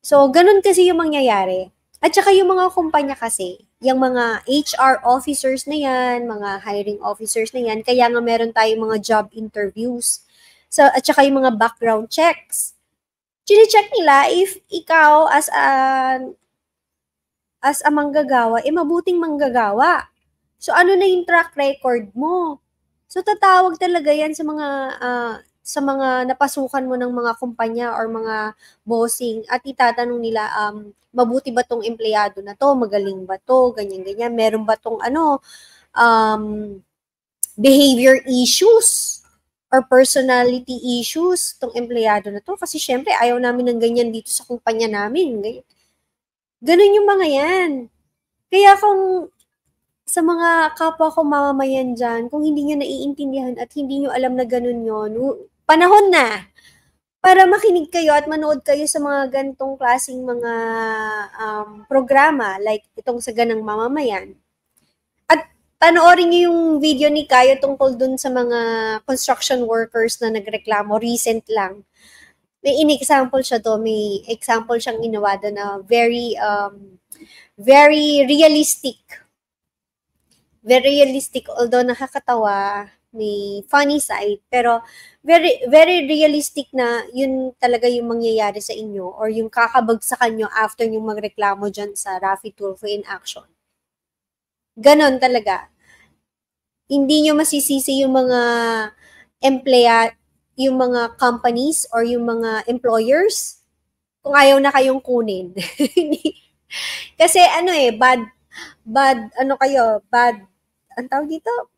So, ganun kasi yung mangyayari. At saka yung mga kumpanya kasi, yung mga HR officers na yan, mga hiring officers na yan, kaya nga meron tayong mga job interviews. So, at saka yung mga background checks. Chine-check nila if ikaw as a manggagawa, mabuting manggagawa. So, ano na yung track record mo? So, tatawag talaga yan sa mga napasukan mo ng mga kumpanya or mga bossing at itatanong nila, mabuti ba tong empleyado na to? Magaling ba to? Ganyan-ganyan. Meron ba tong behavior issues or personality issues tong empleyado na to? Kasi syempre, ayaw namin ng ganyan dito sa kumpanya namin. Ganun yung mga yan. Kaya kung sa mga kapwa ko mamamayan dyan, kung hindi nyo naiintindihan at hindi nyo alam na ganun yun, panahon na para makinig kayo at manood kayo sa mga gantong klaseng mga programa like itong sa Ganang Mamamayan. At panoorin nyo yung video ni Kayo tungkol dun sa mga construction workers na nagreklamo recent lang. May in-example siya do, may example siyang ginawa doon na very realistic. Very realistic, although nakakatawa, may funny side, pero very realistic na yun talaga yung mangyayari sa inyo or yung kakabagsakan nyo after yung magreklamo dyan sa Raffy Tulfo in action. Ganon talaga. Hindi nyo masisisi yung mga yung mga companies or yung mga employers kung ayaw na kayong kunin. Kasi ang tawag dito,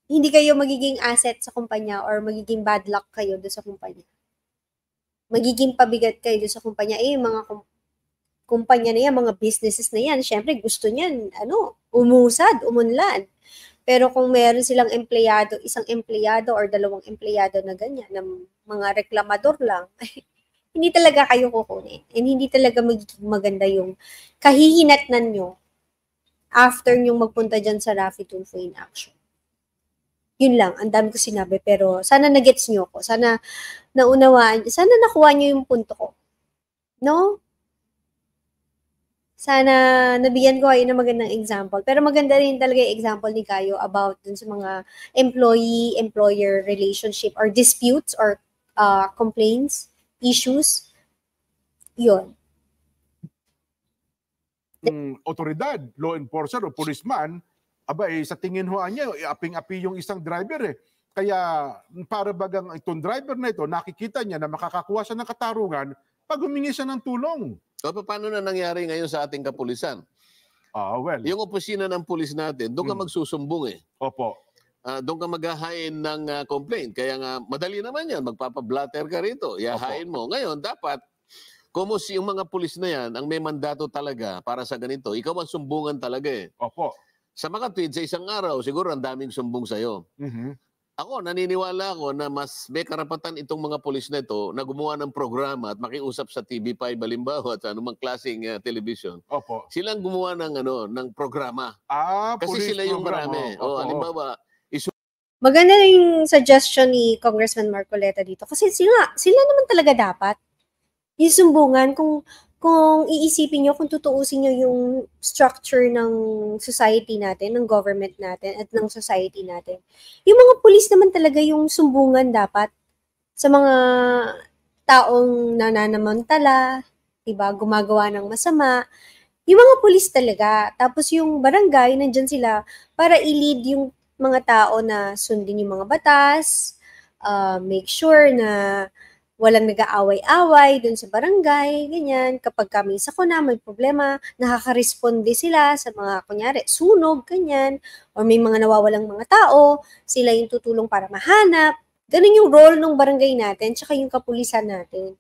hindi kayo magiging asset sa kumpanya or magiging bad luck kayo doon sa kumpanya. Magiging pabigat kayo doon sa kumpanya. Mga kumpanya na yan, mga businesses na yan, syempre gusto niyan, umusad, umunlad. Pero kung meron silang isang empleyado or dalawang empleyado na ganyan, ng mga reklamador lang, hindi talaga kayo kukunin. And hindi talaga magiging maganda yung kahihinatnan nyo after nyong magpunta dyan sa Raffy Tulfo in action. Yun lang, ang dami ko sinabi, pero sana nagets nyo ko, sana naunawaan, sana nakuha nyo yung punto ko. No? Sana nabigyan ko kayo ng magandang example. Pero maganda rin talaga yung example ni Kayo about dun sa mga employee-employer relationship or disputes or complaints, issues. Yun. Otoridad, law enforcer o policeman, sa tingin ho niya, aping-api yung isang driver Kaya para bagang itong driver na ito, nakikita niya na makakakuha siya ng katarungan pag humingi siya ng tulong. So, paano na nangyari ngayon sa ating kapulisan? Well. Yung opisina ng pulis natin, doon ka magsusumbong Opo. Doon ka maghahain ng complaint. Kaya nga, madali naman yan. Magpapablatter ka rito. Ihahain mo. Ngayon, dapat, kumos yung mga pulis na yan, ang may mandato talaga para sa ganito, ikaw ang sumbungan talaga Opo. Sa mga tweet, sa isang araw, siguro ang daming sumbong sa'yo. Ako, naniniwala ako na mas may karapatan itong mga pulis na ito na gumawa ng programa at makiusap sa TV5 halimbawa at anumang klaseng television. Opo. Silang gumawa ng programa. Kasi sila yung marami. Halimbawa, maganda yung suggestion ni Congressman Marcoleta dito. Kasi sila naman talaga dapat. Yung sumbungan, kung iisipin nyo, kung tutuusin nyo yung structure ng society natin, ng government natin, at ng society natin, yung mga pulis naman talaga yung sumbungan dapat sa mga taong nananamantala, diba, gumagawa ng masama. Yung mga pulis talaga. Tapos yung barangay, nandyan sila para i-lead yung mga tao na sundin yung mga batas, make sure na walang nag-aaway-away dun sa barangay, ganyan. Kapag kami sa kuna, may problema, nakaka-responde sila sa mga, kunyari, sunog, ganyan. Or may mga nawawalang mga tao, sila yung tutulong para mahanap. Ganun yung role ng barangay natin, tsaka yung kapulisan natin.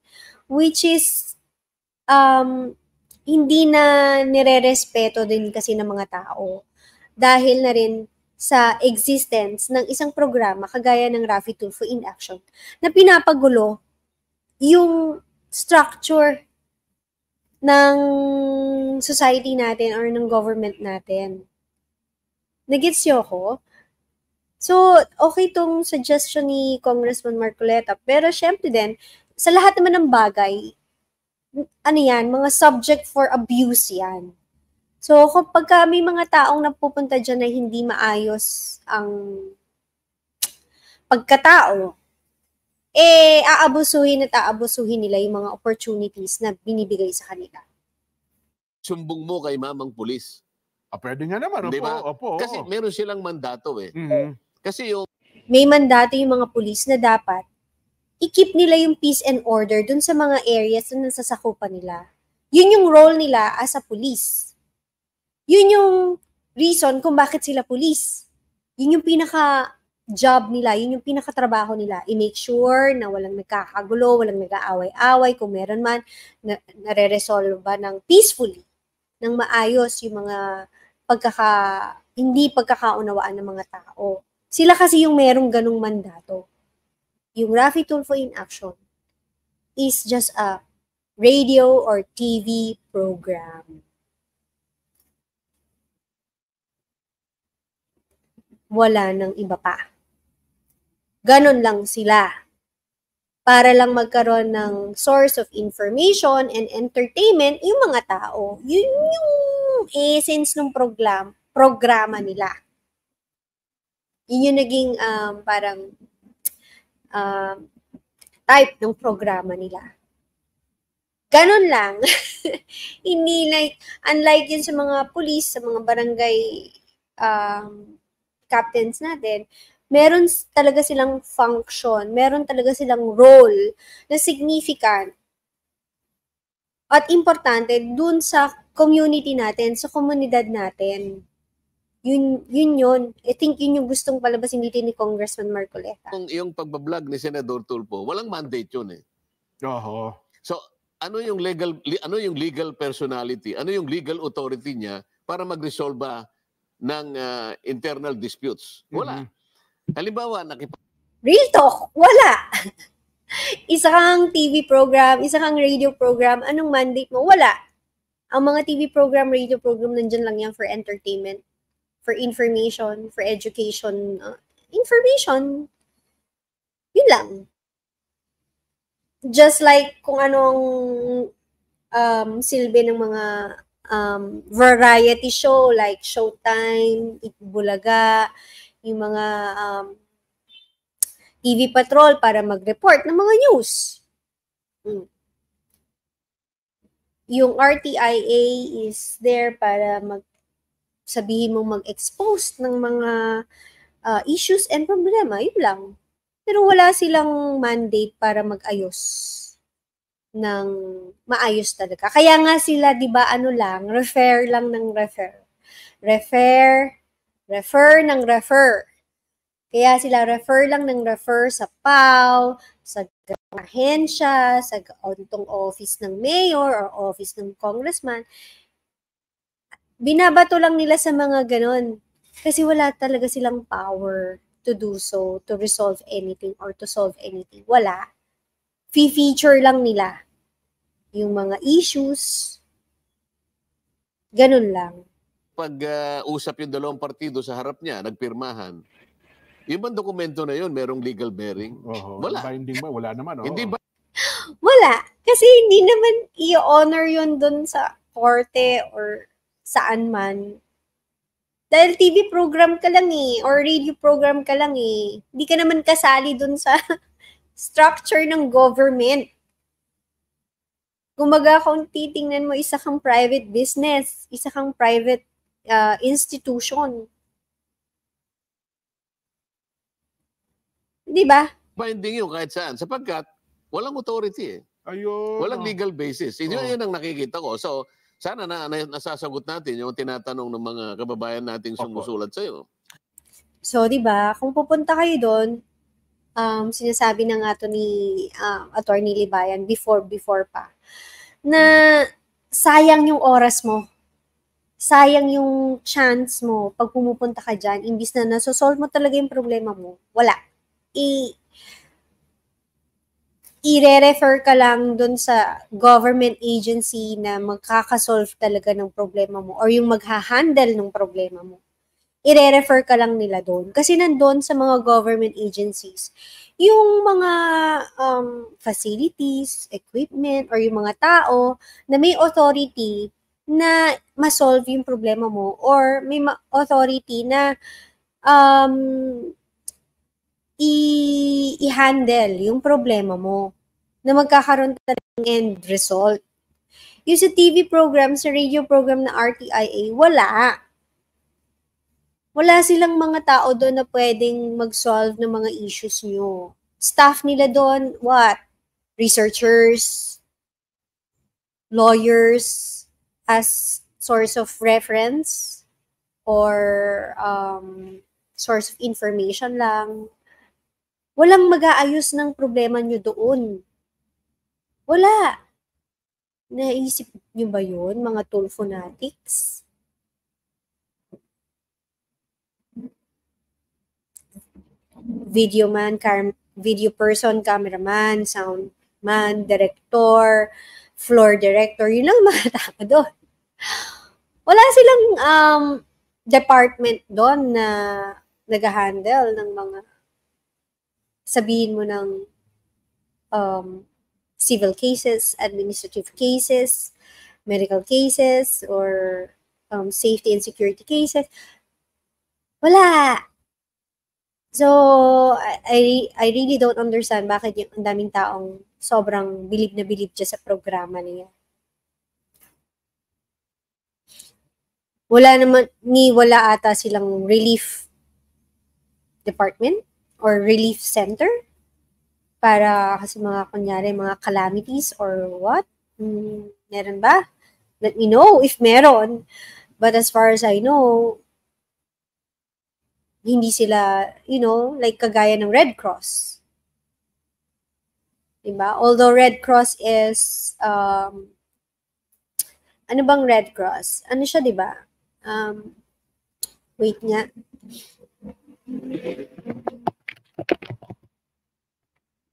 Which is, hindi na nire-respeto din kasi ng mga tao. Dahil na rin sa existence ng isang programa kagaya ng Raffy Tulfo in Action na pinapagulo yung structure ng society natin or ng government natin. Nagets niyo ako? So, okay tong suggestion ni Congressman Marcoleta. Pero syempre din, sa lahat naman ng bagay, mga subject for abuse yan. So, kapag may mga taong napupunta dyan na hindi maayos ang pagkatao, aabusuhin nila yung mga opportunities na binibigay sa kanila. Sumbong mo kay mamang pulis. Pwede nga naman. Diba? Opo. Kasi meron silang mandato Kasi may mandato yung mga pulis na dapat i-keep nila yung peace and order dun sa mga areas na nasasakupan nila. Yun yung role nila as a police. Yun yung reason kung bakit sila pulis. Yun yung pinaka-job nila, yun yung pinaka-trabaho nila. I-make sure na walang nagkakagulo, walang nag-aaway-away, kung meron man, nare-resolve ba ng peacefully, ng maayos yung mga hindi pagkakaunawaan ng mga tao. Sila kasi yung merong ganung mandato. Yung Raffy Tulfo in Action is just a radio or TV program. Wala nang iba pa. Ganon lang sila. Para lang magkaroon ng source of information and entertainment yung mga tao. Yun yung essence ng programa nila. Yun yung naging parang type ng programa nila. Ganon lang. Hindi unlike yun sa mga police, sa mga barangay captains natin, meron talaga silang function, meron talaga silang role na significant at importante dun sa community natin, sa komunidad natin. Yun. I think yun yung gustong palabasin dito ni Congressman Marcoleta. Yung pagbablog ni Senador Tulfo, walang mandate yun eh. Oho. So, ano yung legal personality, ano yung legal authority niya para mag-resolve ng internal disputes? Wala. Halimbawa, Real talk, wala. Isa kang TV program, isa kang radio program, anong mandate mo? Wala. Ang mga TV program, radio program, nandyan lang yan for entertainment, for information, for education, information. Yun lang. Just like kung anong silbi ng mga variety show like Showtime, Itbulaga, yung mga TV Patrol para mag-report ng mga news. Yung RTIA is there para sabihin mo mag-expose ng mga issues and problema. Yun lang. Pero wala silang mandate para mag-ayos ng maayos talaga. Kaya nga sila, di ba, refer lang ng refer. Refer ng refer. Kaya sila refer lang ng refer sa PAW, sa ahensya, sa office ng mayor or office ng congressman. Binabato lang nila sa mga ganon. Kasi wala talaga silang power to do so, to resolve anything or to solve anything. Wala. Feature lang nila yung mga issues. Ganun lang. Pag-usap yung dalawang partido sa harap niya, nagpirmahan, yung bang dokumento na yun, merong legal bearing? Wala. Binding ba? Wala naman. Hindi ba? Wala. Kasi hindi naman i-honor yun dun sa korte or saan man. Dahil TV program ka lang or radio program ka lang Hindi ka naman kasali dun sa structure ng government. Kumbaga, kung titingnan mo, isa kang private business, isa kang private institution. Di ba? Binding yun kahit saan. Sapagkat walang authority Ayun. Walang legal basis. Yun ang nakikita ko. So, sana nasasagot natin yung tinatanong ng mga kababayan nating sumusulat sa'yo. So, di ba, kung pupunta kayo doon, sinasabi na nga to ni Attorney Libayan before pa, na sayang yung oras mo. Sayang yung chance mo pag pumupunta ka dyan, imbis na nasosolve mo talaga yung problema mo. Wala. I-refer ka lang dun sa government agency na magkakasolve talaga ng problema mo or yung magha-handle ng problema mo. I-refer ka lang nila doon. Kasi nandun sa mga government agencies, yung mga facilities, equipment, or yung mga tao na may authority na ma-solve yung problema mo or may authority na i-handle yung problema mo na magkakaroon ng end result. Yung sa TV program, sa radio program na RTIA, wala. Wala silang mga tao doon na pwedeng mag-solve ng mga issues nyo. Staff nila doon, what? Researchers, lawyers, as source of reference, or source of information lang. Walang mag-aayos ng problema nyo doon. Wala. Naisip nyo ba yun, mga Tulfonatics? video man, video person, cameraman, sound man, director, floor director, yun lang mga tao doon. Wala silang department doon na nag-handle ng mga, sabihin mo ng civil cases, administrative cases, medical cases, or safety and security cases. Wala. So, I really don't understand bakit yung ang daming taong sobrang bilib na bilib dyan sa programa niya. Wala ata silang relief department or relief center para kasi mga kunyari mga calamities or what? Meron ba? Let me know if meron. But as far as I know, hindi sila, like kagaya ng Red Cross. Diba? Although Red Cross is, ano bang Red Cross? Ano siya, diba? Wait nga.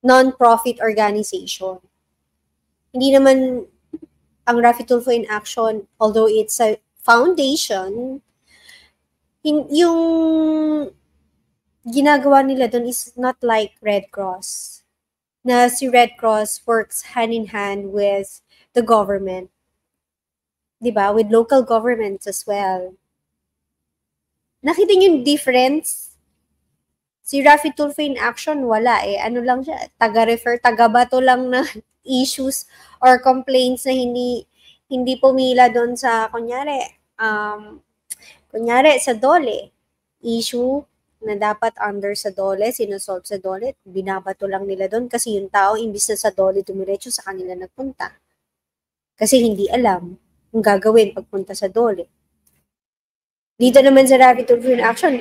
Non-profit organization. Hindi naman ang Rafi Tulfo in Action, although it's a foundation, yung ginagawa nila doon is not like Red Cross. Na si Red Cross works hand in hand with the government. Diba? With local governments as well. Nakita niyo yung difference? Si Rafi Tulfo in Action, wala eh. Ano lang siya, taga-bato lang na issues or complaints na hindi pumila doon sa, kunyari sa DOLE, issue na dapat under sa DOLE, sinusolve sa DOLE, binabato lang nila doon kasi yung tao, imbis na sa DOLE, dumiretso sa kanila nagpunta. Kasi hindi alam kung gagawin pagpunta sa DOLE. Dito naman sa Rafi Tulfo in Action,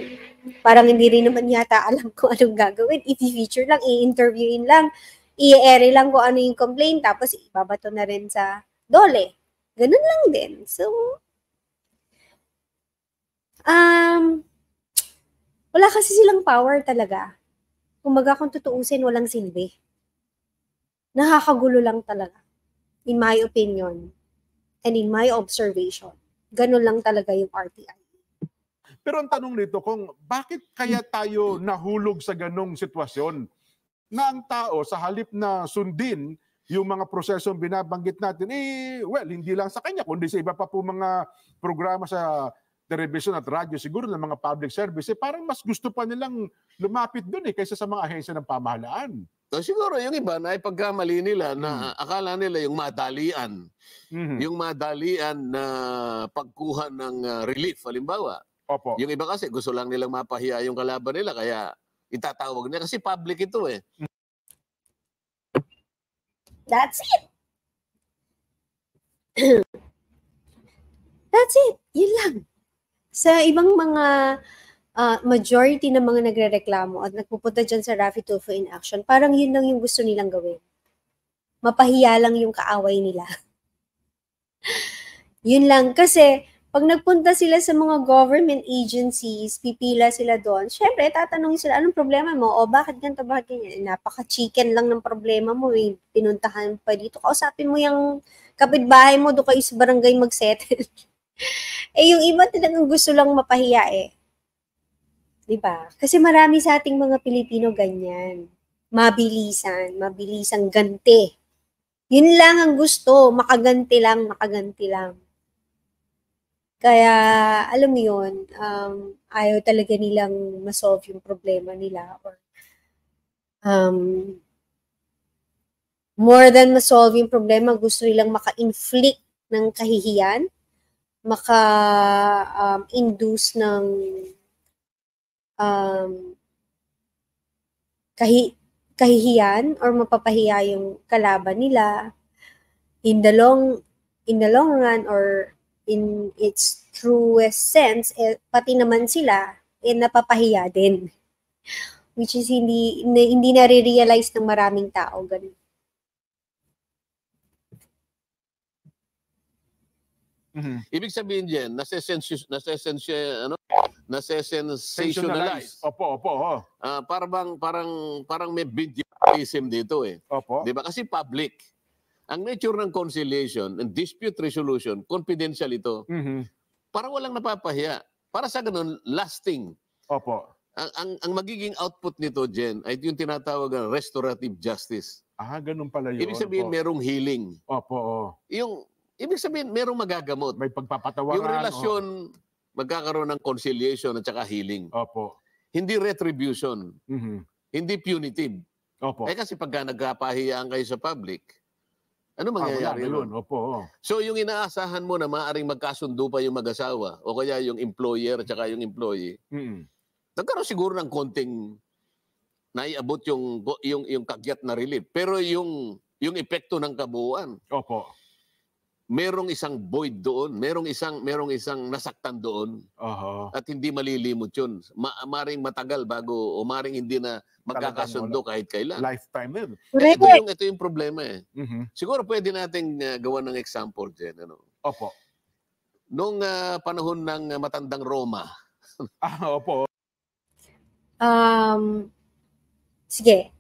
parang hindi rin naman yata alam kung anong gagawin. I-feature lang, i-interviewin lang, i-ere lang kung ano yung complaint, tapos ibabato na rin sa DOLE. Ganun lang din. So, wala kasi silang power talaga. Kumbaga kung tutuusin, walang silbi. Nakakagulo lang talaga. In my opinion. And in my observation. Ganun lang talaga yung RTI. Pero ang tanong nito, kung bakit kaya tayo nahulog sa ganong sitwasyon na ang tao sa halip na sundin yung mga prosesong binabanggit natin, hindi lang sa kanya, kundi sa iba pa po mga programa sa television at radyo, siguro ng mga public service, parang mas gusto pa nilang lumapit doon kaysa sa mga ahensya ng pamahalaan. So, siguro yung iba na ipagkamali nila na akala nila yung madalian. Yung madalian na pagkuha ng relief, halimbawa. Opo. Yung iba kasi gusto lang nilang mapahiya yung kalaban nila, kaya itatawag nila kasi public ito eh. That's it. That's it. Yun lang. Sa ibang mga majority ng mga nagrereklamo at nagpupunta dyan sa Rafi Tulfo in Action, parang yun lang yung gusto nilang gawin. Mapahiya lang yung kaaway nila. Yun lang. Kasi pag nagpunta sila sa mga government agencies, pipila sila doon, syempre, tatanungin sila, anong problema mo? O bakit ganito, bakit ganyan? Napaka-chicken lang ng problema mo. Pinuntahan pa dito. Kausapin mo yung kapitbahay mo, doon kayo sa barangay mag-settle. Yung iba talagang gusto lang mapahiya eh. Diba? Kasi marami sa ating mga Pilipino ganyan. Mabilisang ganti. Yun lang ang gusto, makaganti lang. Kaya, alam mo yun, ayaw talaga nilang masolve yung problema nila. Or, more than masolve yung problema, gusto nilang maka-inflict ng kahihiyan, maka-induce ng kahihiyan or mapapahiya yung kalaban nila in the long run or in its truest sense, pati naman sila, napapahiya din. Which is hindi nare-realize ng maraming tao. Ganun. Ibig sabihin diyan, nase-sensationalize. Opo. Parang may videoism dito eh. Opo. 'Di ba? Kasi public. Ang nature ng conciliation and dispute resolution, confidential ito. Para walang napapahiya. Para sa ganun, lasting. Opo. Ang magiging output nito, Jen, ay yung tinatawag na restorative justice. Ganun pala yun. Ibig sabihin, merong healing. Opo. Ibig sabihin, merong magagamot. May pagpapatawaran. Yung relasyon, magkakaroon ng conciliation at saka healing. Opo. Hindi retribution. Hindi punitive. Opo. Kasi pagka nagkapahiyaan kayo sa public, ano mangyayari yun? Opo. So yung inaasahan mo na maaaring magkasundo pa yung mag-asawa o kaya yung employer at saka yung employee, nagkaroon siguro ng konting naiabot yung kagyat na relief. Pero yung epekto ng kabuuan, opo, merong isang void doon, merong isang nasaktan doon. At hindi malilimot yun. Maring matagal bago o maring hindi na magkakasundo kahit kailan. Lifetime din. Ito yung problema eh. Siguro pwede nating gawa ng example dyan. Opo. Nung panahon ng matandang Roma. Opo. Sige.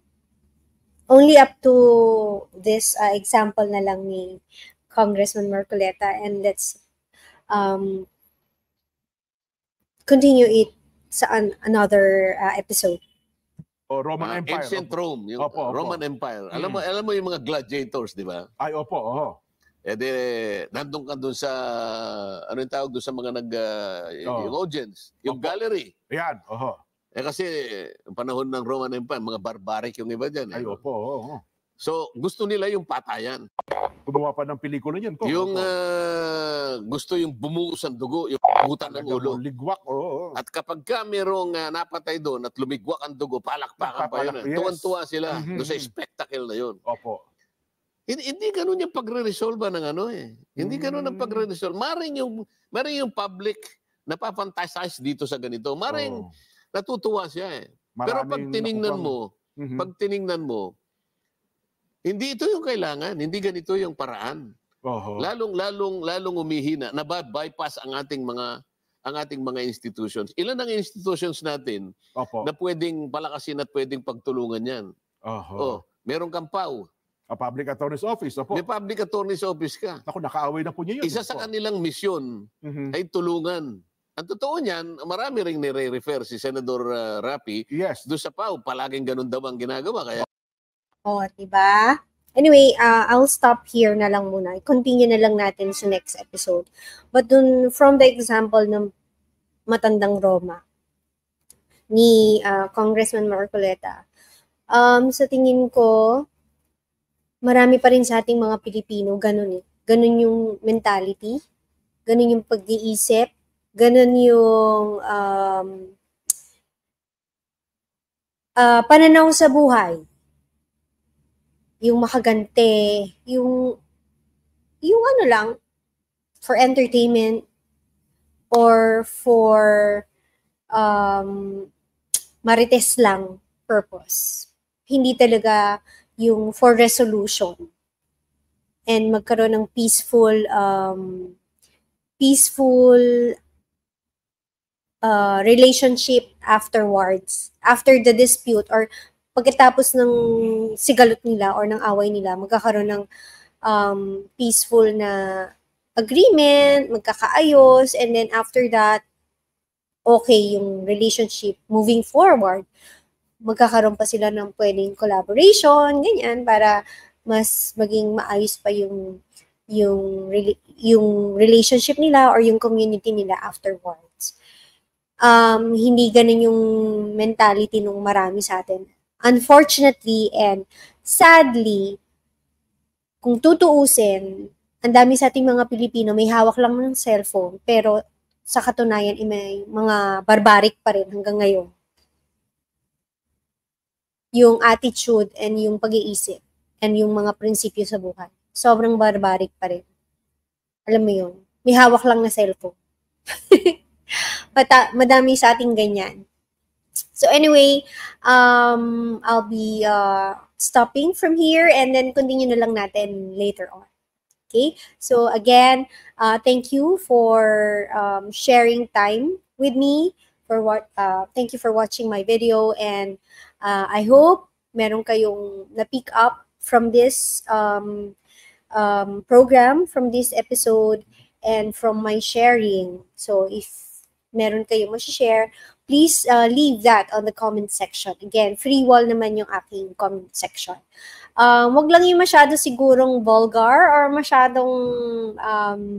Only up to this example na lang ni Congressman Marcoleta, and let's continue it sa another episode. Roman Empire. Ancient Rome, yung Roman Empire. Alam mo yung mga gladiators, di ba? Ay, opo. Nandun ka dun sa, ano yung tawag dun sa mga yung audience, yung gallery. Yan, kasi, panahon ng Roman Empire, mga barbaric yung iba dyan. Ay, opo. So, gusto nila yung patayan. Gumawa pa ng pelikula niyan. Gusto yung bumuhos ang dugo, yung putan ng ulo. Ligwak, At kapag ka merong napatay doon at lumigwak ang dugo, palakpakan pa yun. Yes. Tuwan-tuwa sila doon sa spectacle na yun. Opo. Hindi ganun yung pagre-resolve ng Hindi ganun ang pagre-resolve. Maring yung public napapantasize dito sa ganito. Maring natutuwa siya eh. Pero pag tiningnan mo, hindi ito yung kailangan, hindi ganito yung paraan. Lalong umihina, bypass ang ating mga institutions. Ilan ang institutions natin na pwedeng palakasin at pwedeng pagtulungan yan? Meron kang PAW. Public Attorney's Office. May Public Attorney's Office ka. Nakaaway na po niya yun. Isa sa kanilang misyon ay tulungan. Ang totoo niyan, marami ring nire-refer si Senador Rapi. Yes. Doon sa PAW, palaging ganun daw ang ginagawa. Kaya diba? Anyway, I'll stop here na lang muna. I-continue na lang natin sa next episode. But from the example ng matandang Roma ni Congressman Marcoleta, sa tingin ko, marami pa rin sa ating mga Pilipino, ganun eh. Ganun yung mentality, ganun yung pag-iisip, ganun yung pananaw sa buhay. Yung makagante, yung ano lang, for entertainment or for marites lang purpose. Hindi talaga yung for resolution and magkaroon ng peaceful relationship afterwards, after the dispute or pagkatapos ng sigalot nila or ng away nila, magkakaroon ng peaceful na agreement, magkakaayos, and then after that, okay yung relationship moving forward. Magkakaroon pa sila ng pwedeng collaboration, ganyan, para mas maging maayos pa yung relationship nila or yung community nila afterwards. Hindi ganun yung mentality ng marami sa atin. Unfortunately and sadly, kung tutuusin, ang dami sa ating mga Pilipino may hawak lang ng cellphone, pero sa katunayan may mga barbaric pa rin hanggang ngayon. Yung attitude and yung pag-iisip and yung mga prinsipyo sa buhay. Sobrang barbaric pa rin. Alam mo yun, may hawak lang na cellphone. Madami sa ating ganyan. So anyway, I'll be stopping from here and then continue na lang natin later on. Okay, so again, thank you for sharing time with me. Thank you for watching my video, and I hope meron kayong na-pick up from this program, from this episode, and from my sharing. So if meron kayong ma-share, please leave that on the comment section. Again, free wall naman yung aking comment section. Wag lang yung masyado sigurong vulgar or masyadong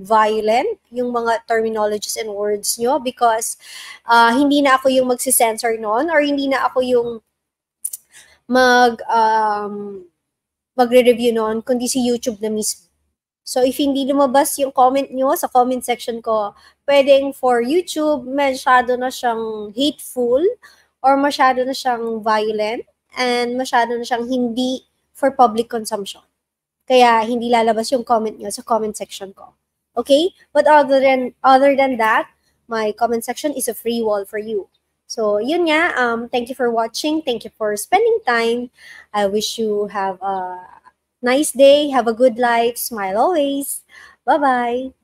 violent yung mga terminologies and words nyo, because hindi na ako yung magsisensor noon, or hindi na ako yung magre-review noon, kundi si YouTube na mismo. So if hindi lumabas yung comment nyo sa comment section ko, pwedeng for YouTube, masyado na siyang hateful, or masyado na siyang violent, and masyado na siyang hindi for public consumption. Kaya hindi lalabas yung comment nyo sa comment section ko. Okay? But other than that, my comment section is a free wall for you. So, yun nga. Thank you for watching. Thank you for spending time. I wish you have a nice day. Have a good life. Smile always. Bye-bye.